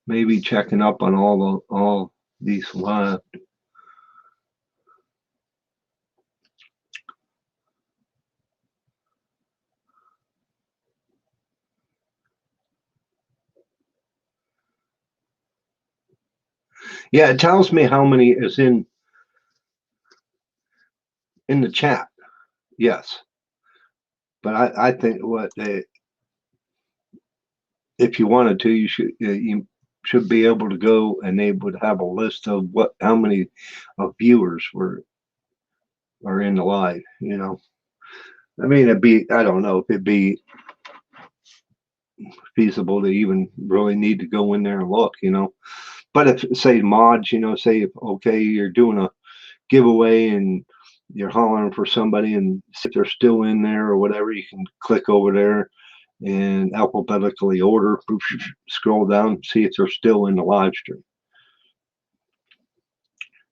Maybe checking up on all these live. Yeah, it tells me how many is in the chat. Yes, but I think if you wanted to, you should be able to go, and they would have a list of how many viewers are in the live. I mean, I don't know if it'd be feasible to even really need to go in there and look. But if, say, mods, say if, okay, you're doing a giveaway and you're hollering for somebody, and if they're still in there or whatever, you can click over there and alphabetically order, scroll down, see if they're still in the live stream.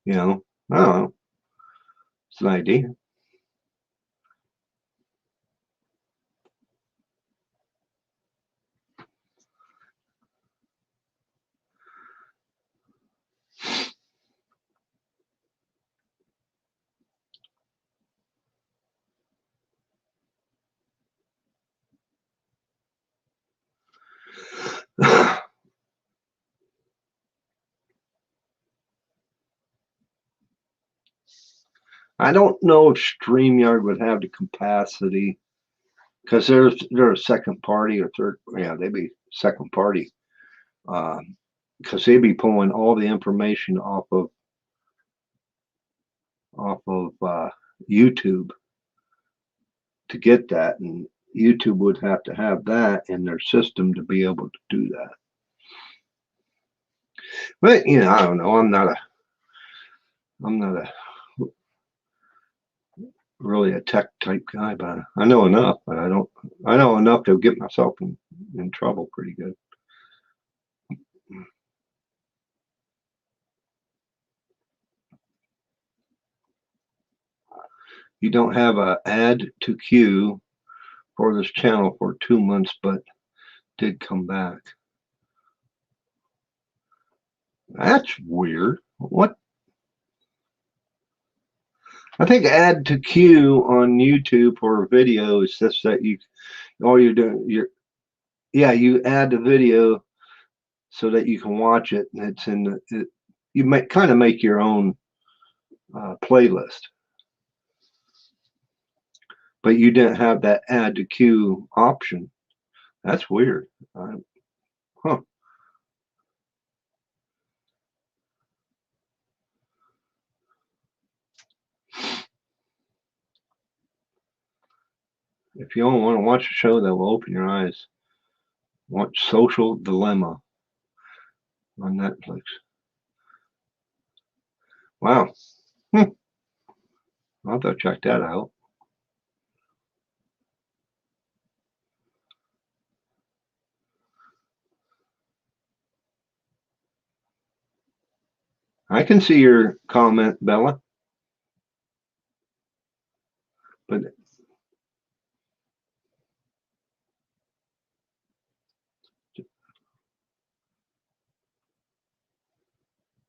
I don't know. It's an idea. I don't know if StreamYard would have the capacity, because they're a second party or third. Yeah, they'd be second party, because they'd be pulling all the information off of YouTube to get that, and YouTube would have to have that in their system to be able to do that. But I don't know. I'm not a really a tech type guy, but I know enough. But I know enough to get myself in trouble pretty good. You don't have a add to queue for this channel for 2 months, but did come back. That's weird. What? I think add to queue on YouTube for a video is just that all you're doing, you add the video so that you can watch it, and it's you might kind of make your own playlist, but you didn't have that add to queue option. That's weird. Huh. If you don't want to watch a show that will open your eyes, watch Social Dilemma on Netflix. Wow. I'll have to check that out. I can see your comment, Bella, but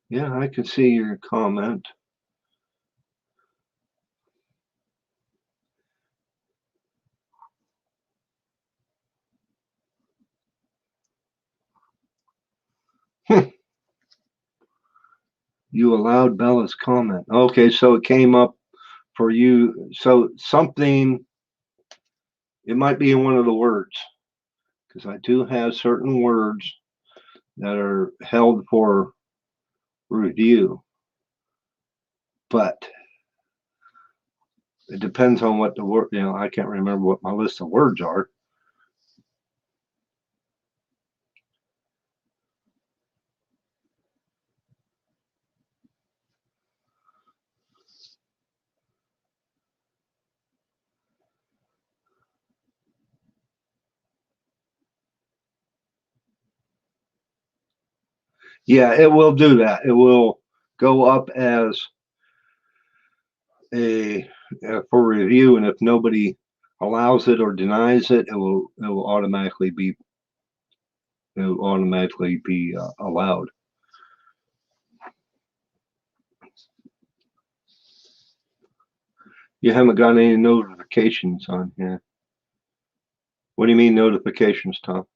yeah, I can see your comment. You allowed Bella's comment. Okay, so it came up for you. So something, it might be in one of the words, because I do have certain words that are held for review, but it depends on what the word, I can't remember what my list of words are. Yeah, it will do that. It will go up as a for review, and if nobody allows it or denies it, it will automatically be allowed. You haven't got any notifications on here. What do you mean notifications, Tom?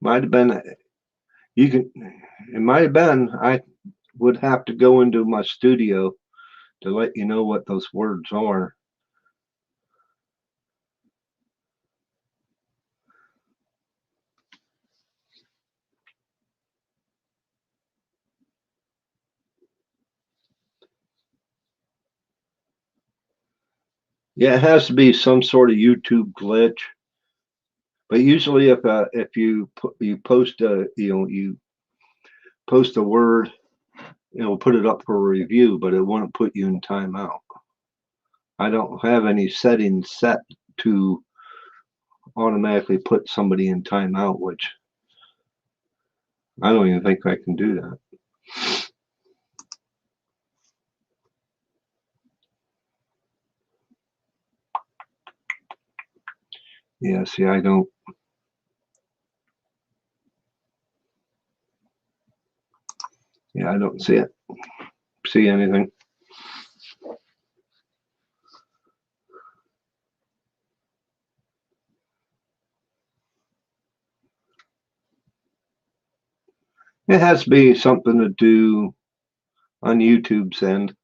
Might have been you can. It might have been. I would have to go into my studio to let you know what those words are. Yeah, it has to be some sort of YouTube glitch. But usually, if you post you post a word, it'll put it up for review, but it won't put you in timeout. I don't have any settings set to automatically put somebody in timeout, which I don't even think I can do that. Yeah, see, I don't. Yeah, I don't see it. See anything? It has to be something to do on YouTube's end.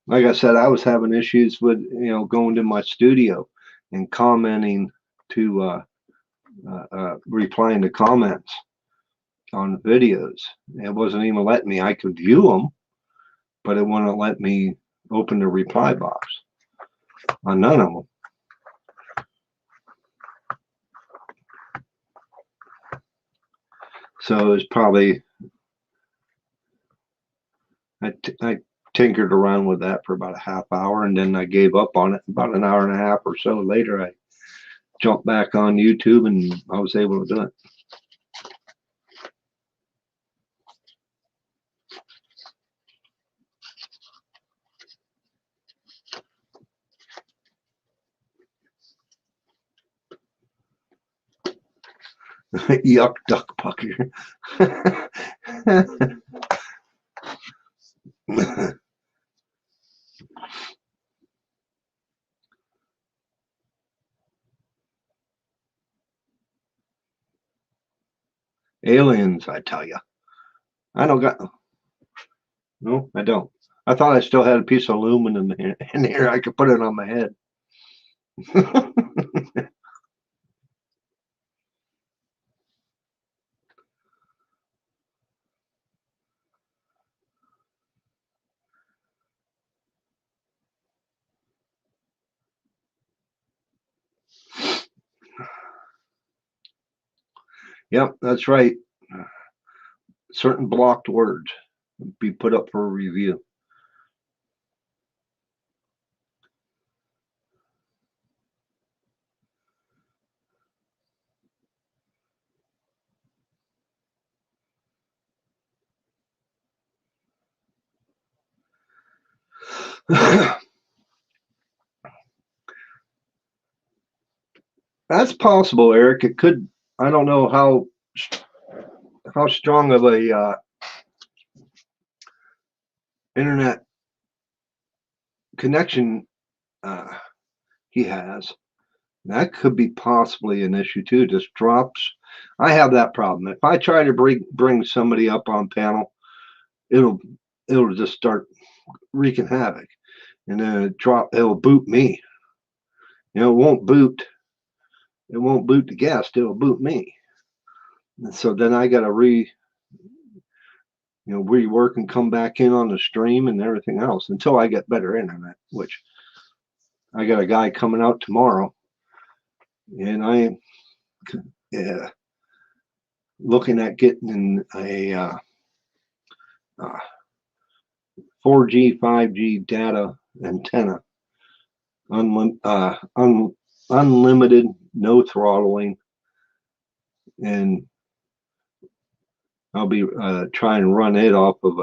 Like I said, I was having issues with going to my studio and commenting to replying to comments on videos. It wasn't even letting me. I could view them, but it wouldn't let me open the reply box on none of them. So it's probably I tinkered around with that for about a half hour, and then I gave up on it. About an hour and a half or so later, I jumped back on YouTube, and I was able to do it. Yuck, duck, pucker. Aliens, I tell you. I don't got. No, I don't. I thought I still had a piece of aluminum in here. I could put it on my head. Yep, that's right. Certain blocked words be put up for review. That's possible, Eric. It could. I don't know how strong of a internet connection uh, he has. That could be possibly an issue too. Just drops. I have that problem. If I try to bring somebody up on panel, it'll it'll just start wreaking havoc, and then it'll boot me. It won't boot. It won't boot the guest. It'll boot me. And so then I got to rework and come back in on the stream and everything else until I get better internet. Which I got a guy coming out tomorrow, and I am looking at getting a 4G, 5G data antenna, unlimited, no throttling, and I'll be trying to run it off of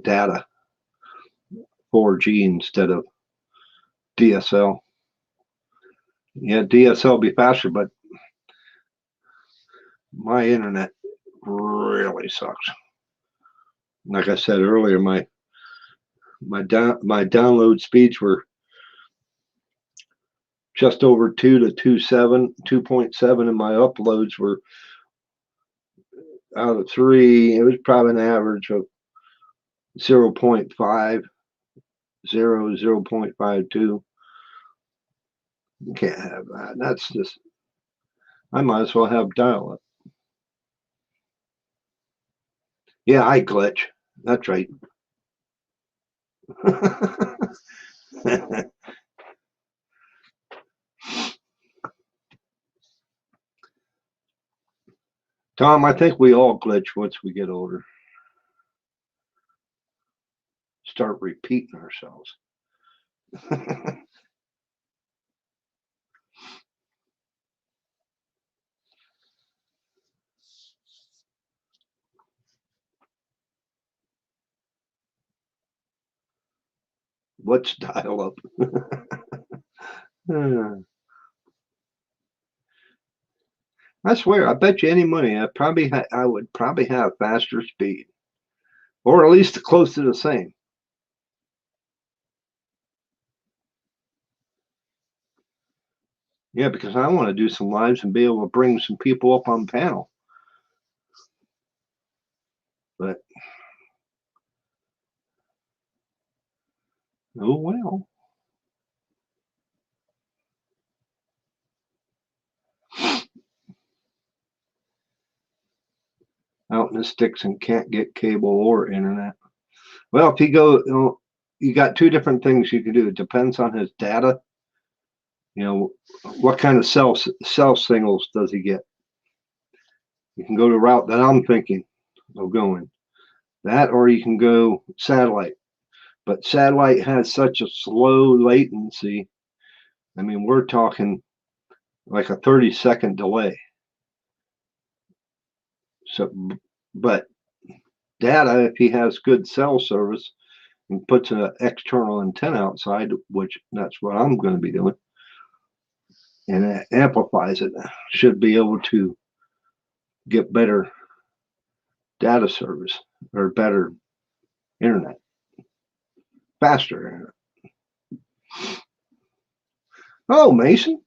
data 4G instead of DSL. Yeah, DSL will be faster, but my internet really sucks. Like I said earlier, my download speeds were just over 2 to 2.7, and my uploads were out of 3. It was probably an average of 0.50, 0.52. You can't have that. That's just, I might as well have dial-up. Yeah, I glitch. That's right. Tom, I think we all glitch once we get older. Start repeating ourselves. What's dial up? I swear, I bet you any money, I would probably have faster speed, or at least close to the same. Yeah, because I want to do some lives and be able to bring some people up on panel. But oh well. Out in the sticks and can't get cable or internet. Well, if you got two different things you can do. It depends on his data. What kind of cell signals does he get? You can go the route that I'm thinking of going. That, or you can go satellite. But satellite has such a slow latency. I mean, we're talking like a 30-second delay. So, but data, if he has good cell service and puts an external antenna outside, which that's what I'm going to be doing, and it amplifies it, should be able to get better data service or better internet, faster internet. Oh, Mason.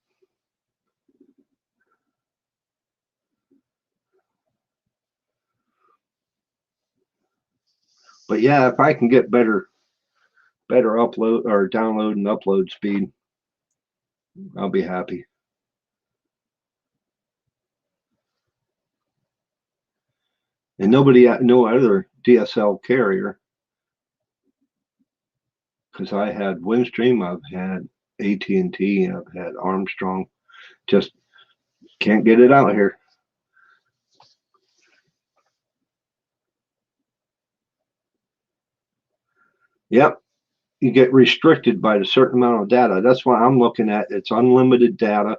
But yeah, if I can get better upload or download and upload speed, I'll be happy. And no other DSL carrier, because I had Windstream, I've had AT&T, I've had Armstrong, just can't get it out here. Yep, you get restricted by a certain amount of data. That's why I'm looking at it's unlimited data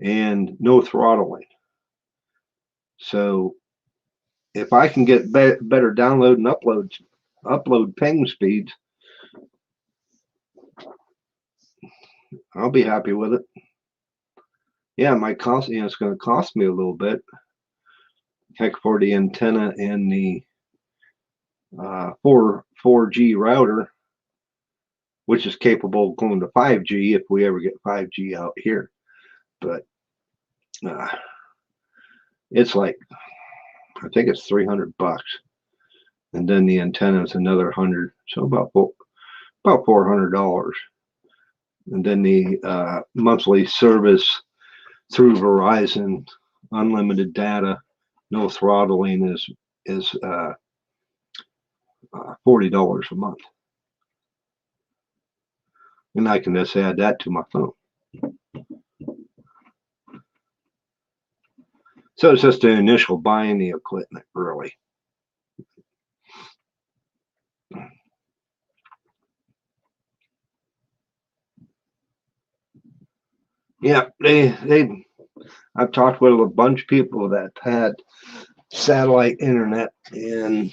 and no throttling. So if I can get better download and upload ping speeds, I'll be happy with it. Yeah, it might cost, it's going to cost me a little bit. Heck, for the antenna and the 4G router, which is capable of going to 5G if we ever get 5G out here. But it's like, I think it's $300, and then the antenna is another 100, so about $400. And then the monthly service through Verizon, unlimited data, no throttling, is $40 a month, and I can just add that to my phone. So it's just the initial buying the equipment, really. Yeah, I've talked with a bunch of people that had satellite internet, and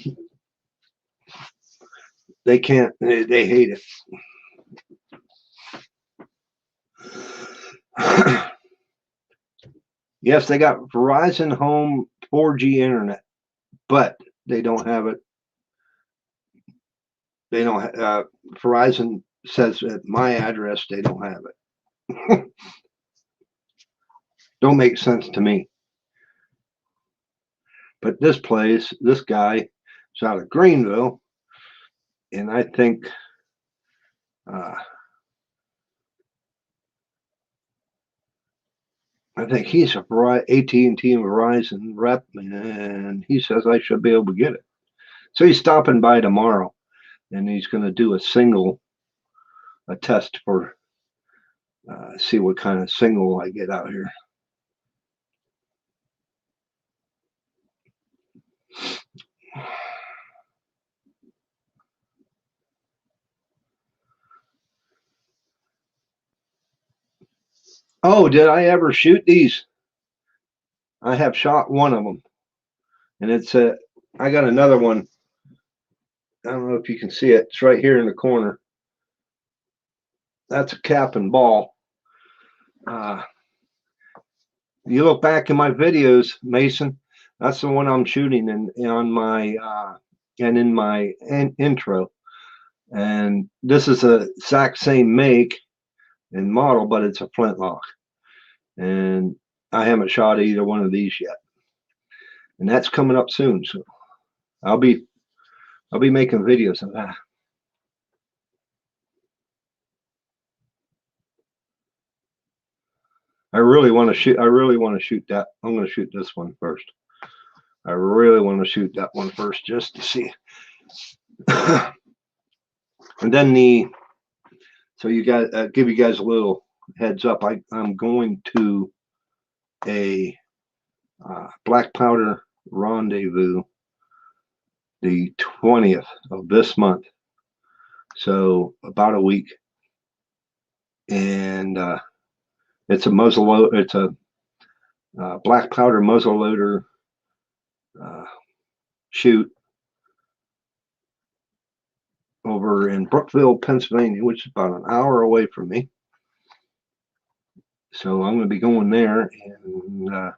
they can't, they hate it. Yes, they got Verizon Home 4G internet, but they don't have it. They don't, Verizon says at my address, they don't have it. Don't make sense to me. But this place, this guy is out of Greenville, and I think he's a AT&T and Verizon rep, and he says I should be able to get it. So he's stopping by tomorrow, and he's going to do a test for see what kind of signal I get out here. Oh, did I ever shoot these? I have shot one of them, and it's I got another one. I don't know if you can see it. It's right here in the corner. That's a cap and ball. You look back in my videos, Mason, that's the one I'm shooting on my and in my intro. And this is the exact same make and model, but it's a flintlock. And I haven't shot either one of these yet. And that's coming up soon, so I'll be making videos of that. I really want to shoot that. I'm going to shoot this one first. I really want to shoot that one first just to see. And then so you guys, give you guys a little heads up. I'm going to a black powder rendezvous the 20th of this month, so about a week, and it's a black powder muzzle loader shoot over in Brookville, Pennsylvania, which is about an hour away from me. So I'm going to be going there and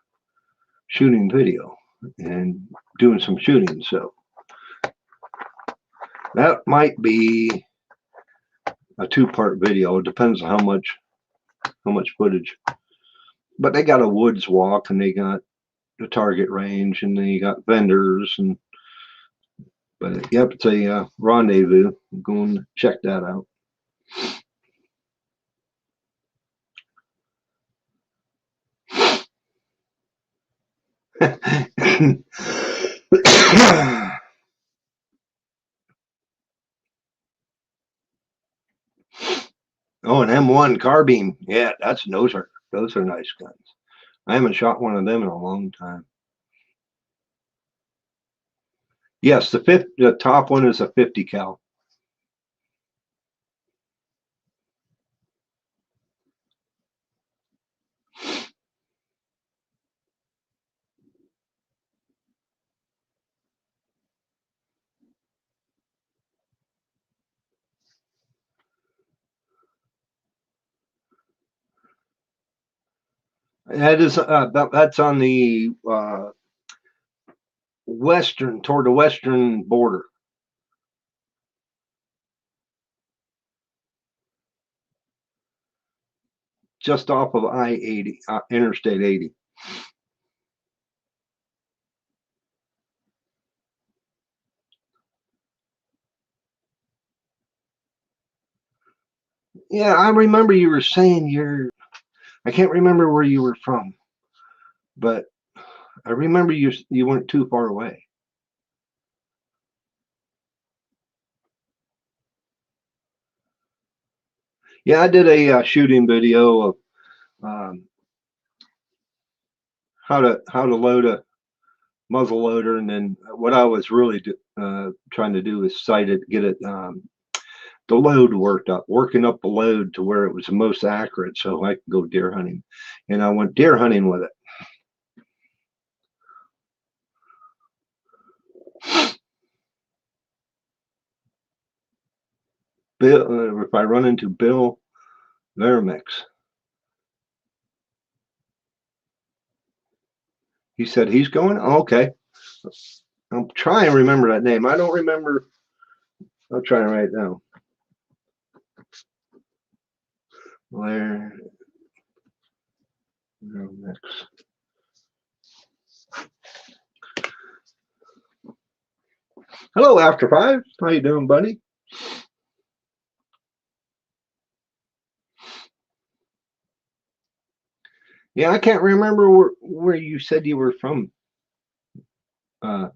shooting video and doing some shooting. So that might be a two-part video. It depends on how much footage. But they got a woods walk, and they got the target range, and they got vendors, but yep, it's a rendezvous. I'm going to check that out. Oh, an M1 carbine. Yeah, those are nice guns. I haven't shot one of them in a long time. Yes, the top one is a 50 cal. That is that's on the western, toward the western border. Just off of I-80, Interstate 80. Yeah, I remember you were saying I can't remember where you were from, but I remember you weren't too far away. Yeah, I did a shooting video of how to load a muzzle loader, and then what I was really trying to do is sight it, get it the load working up the load to where it was the most accurate, so I could go deer hunting. And I went deer hunting with it. Bill, if I run into Bill Vermix, he said he's going. Oh, okay, I'll try and remember that name. I don't remember. I'll try and write it down. Blair Vermix. Hello, After Five. How you doing, buddy? Yeah, I can't remember where you said you were from. Bella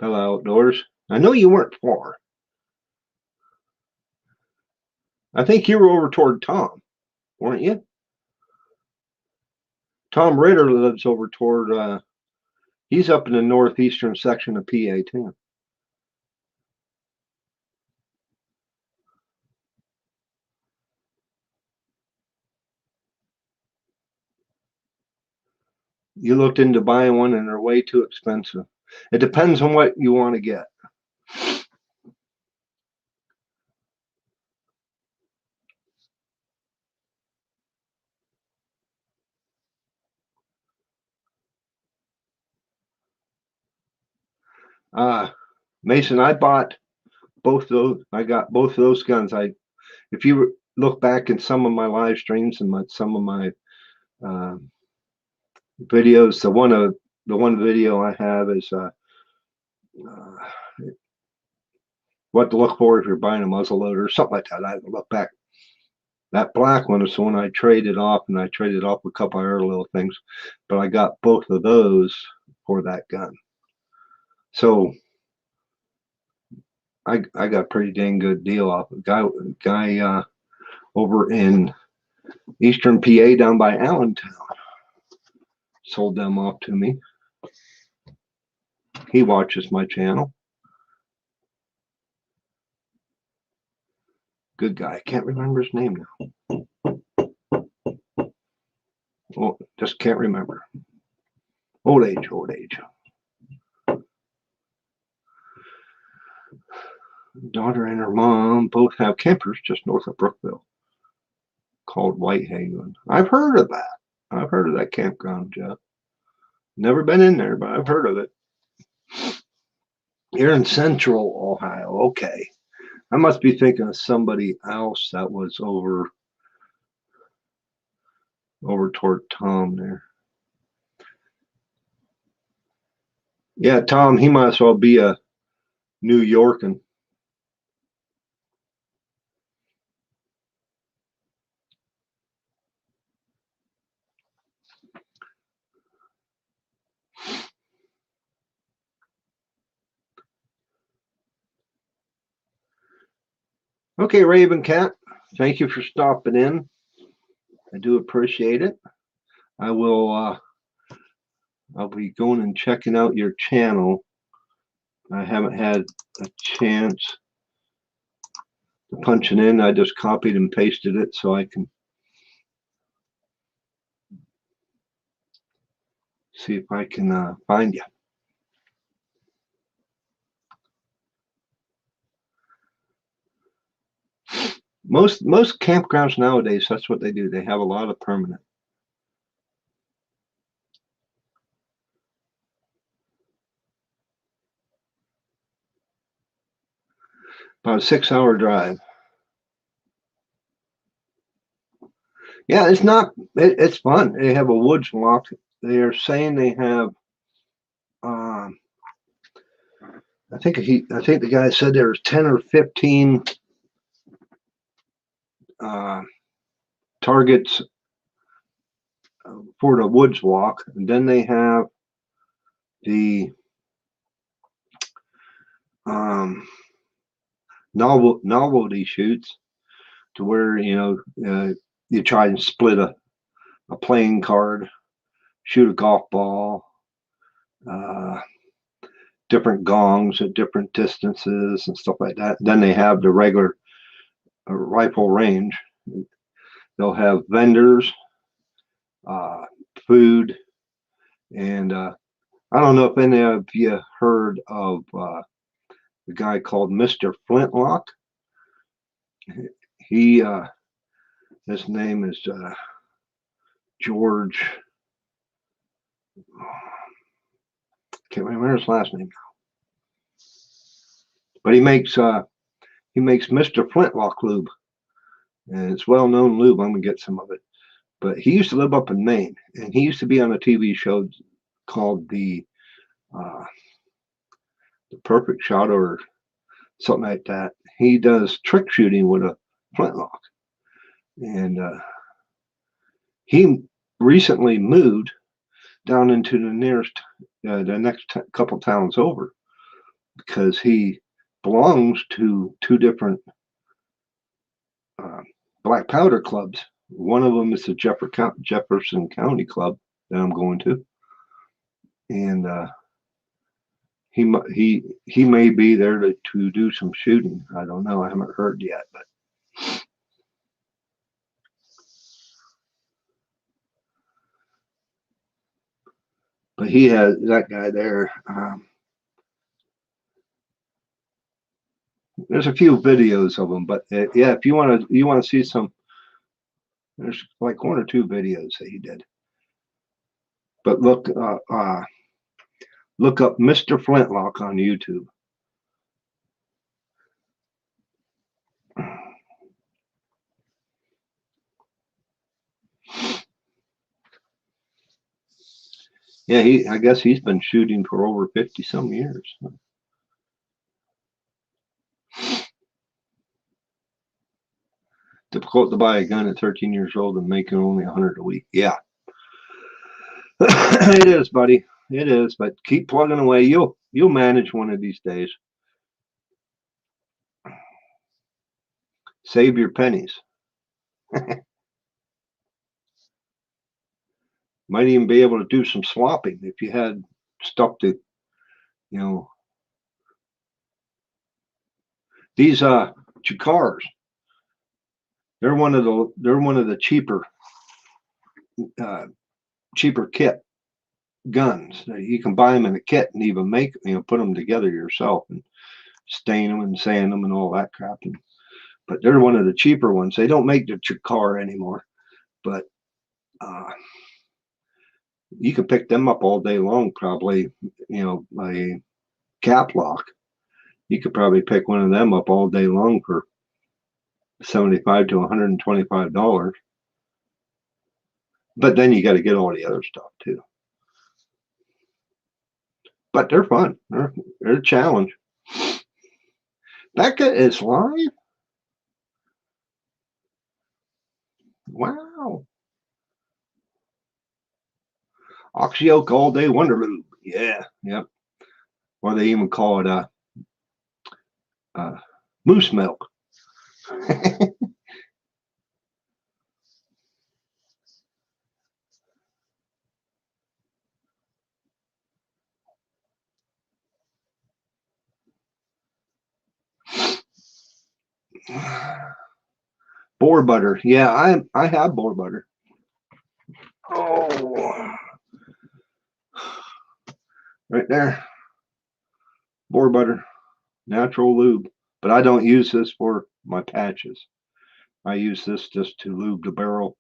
Outdoors. I know you weren't far. I think you were over toward Tom, weren't you? Tom Ritter lives over toward. He's up in the northeastern section of PA too. You looked into buying one and they're way too expensive. It depends on what you want to get. Mason, I bought both those. I got both of those guns. If you look back in some of my live streams and some of my videos, the one video I have is what to look for if you're buying a muzzle loader or something like that. I look back. That black one is the one I traded off, and I traded off a couple of other little things, but I got both of those for that gun. So I got a pretty dang good deal off a guy over in Eastern PA down by Allentown. Sold them off to me. He watches my channel. Good guy. I can't remember his name now. Oh, just can't remember. Old age. Daughter and her mom both have campers just north of Brookville called Whitehaven. I've heard of that. I've heard of that campground, Jeff. Never been in there, but I've heard of it. You're in central Ohio. Okay. I must be thinking of somebody else that was over toward Tom there. Yeah, Tom, he might as well be a New Yorkan. Okay, Raven Cat, thank you for stopping in. I do appreciate it. I will I'll be going and checking out your channel I haven't had a chance to punch it in. I just copied and pasted it so I can see if I can find you. Most campgrounds nowadays, that's what they do. They have a lot of permanent. About a 6-hour drive. Yeah, it's not. It's fun. They have a woods walk. They are saying they have. I think the guy said there was 10 or 15 targets for the woods walk, and then they have the novelty shoots to where you try and split a playing card, shoot a golf ball, different gongs at different distances and stuff like that. Then they have the regular rifle range. They'll have vendors, food, and I don't know if any of you heard of the guy called Mr. Flintlock. His name is George. Can't remember his last name now. But he makes Mr. Flintlock lube, and it's well-known lube. I'm gonna get some of it. But he used to live up in Maine, and he used to be on a TV show called the Perfect Shot or something like that. He does trick shooting with a flintlock, and he recently moved down into the next couple towns over, because he belongs to two different black powder clubs. One of them is the Jefferson County Club that I'm going to, and he may be there to do some shooting. I don't know. I haven't heard yet, but he has that guy there. There's a few videos of him, but yeah, if you want to see some, there's like 1 or 2 videos that he did. But look up Mr. Flintlock on YouTube. Yeah, I guess he's been shooting for over 50 some years. Difficult to buy a gun at 13 years old and making only 100 a week. Yeah. It is, buddy. It is, but keep plugging away. You'll manage one of these days. Save your pennies. Might even be able to do some swapping if you had stuff to, these Chikars. They're one of the cheaper kit guns. You can buy them in a kit and even make, put them together yourself and stain them and sand them and all that crap. But they're one of the cheaper ones. They don't make the Chikar anymore, but you can pick them up all day long. Probably, a cap lock. You could probably pick one of them up all day long for $75 to $125. But then you got to get all the other stuff too. But they're fun. They're a challenge. Becca is live. Wow. Oxy Oak all day wonder lube. Yeah, yep. Or they even call it moose milk. Boar butter. Yeah, I have boar butter. Oh, right there. Boar butter, natural lube. But I don't use this for my patches. I use this just to lube the barrel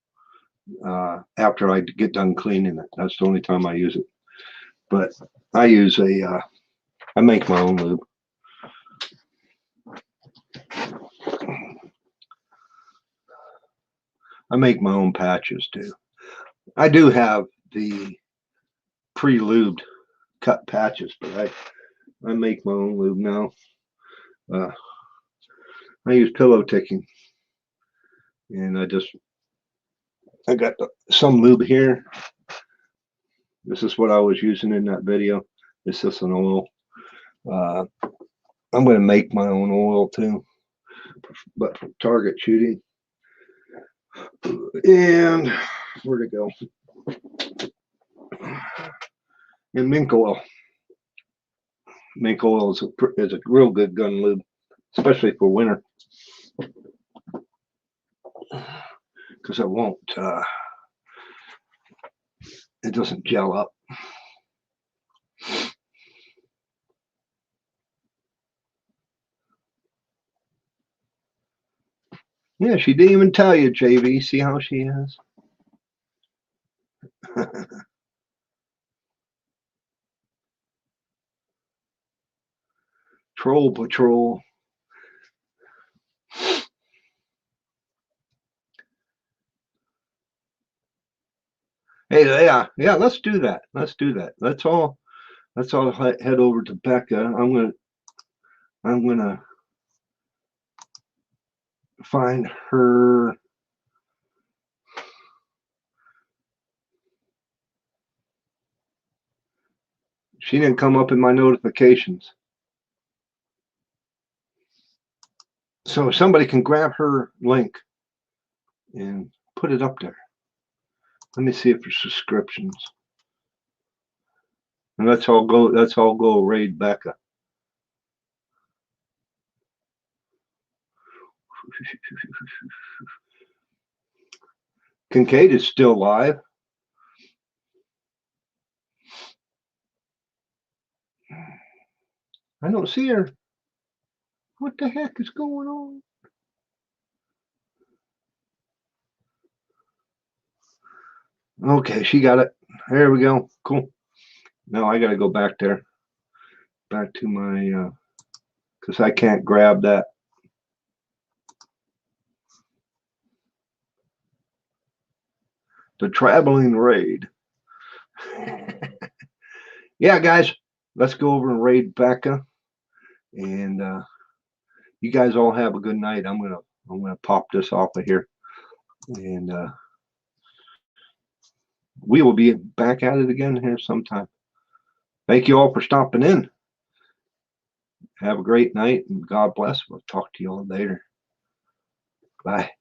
after I get done cleaning it. That's the only time I use it. But I use I make my own lube. I make my own patches too. I do have the pre-lubed cut patches, but I make my own lube now. I use pillow ticking, and I got some lube here. This is what I was using in that video. This is an oil. I'm going to make my own oil too, but for target shooting. And where'd it go? And mink oil. Mink oil is a real good gun lube, especially for winter, because it won't. It doesn't gel up. Yeah, she didn't even tell you, JV. See how she is? Troll patrol. Hey, yeah, let's do that. Let's do that. Let's all head over to Becca. I'm gonna find her. She didn't come up in my notifications. So somebody can grab her link and put it up there. Let me see if there's subscriptions. And let's all go raid Becca. Kincaid is still live. I don't see her. What the heck is going on? Okay, she got it. There we go. Cool. Now I got to go back there. Back to my, because I can't grab that. The traveling raid. Yeah, guys, let's go over and raid Becca. And you guys all have a good night. I'm gonna pop this off of here. And we will be back at it again here sometime. Thank you all for stopping in. Have a great night and God bless. We'll talk to you all later. Bye.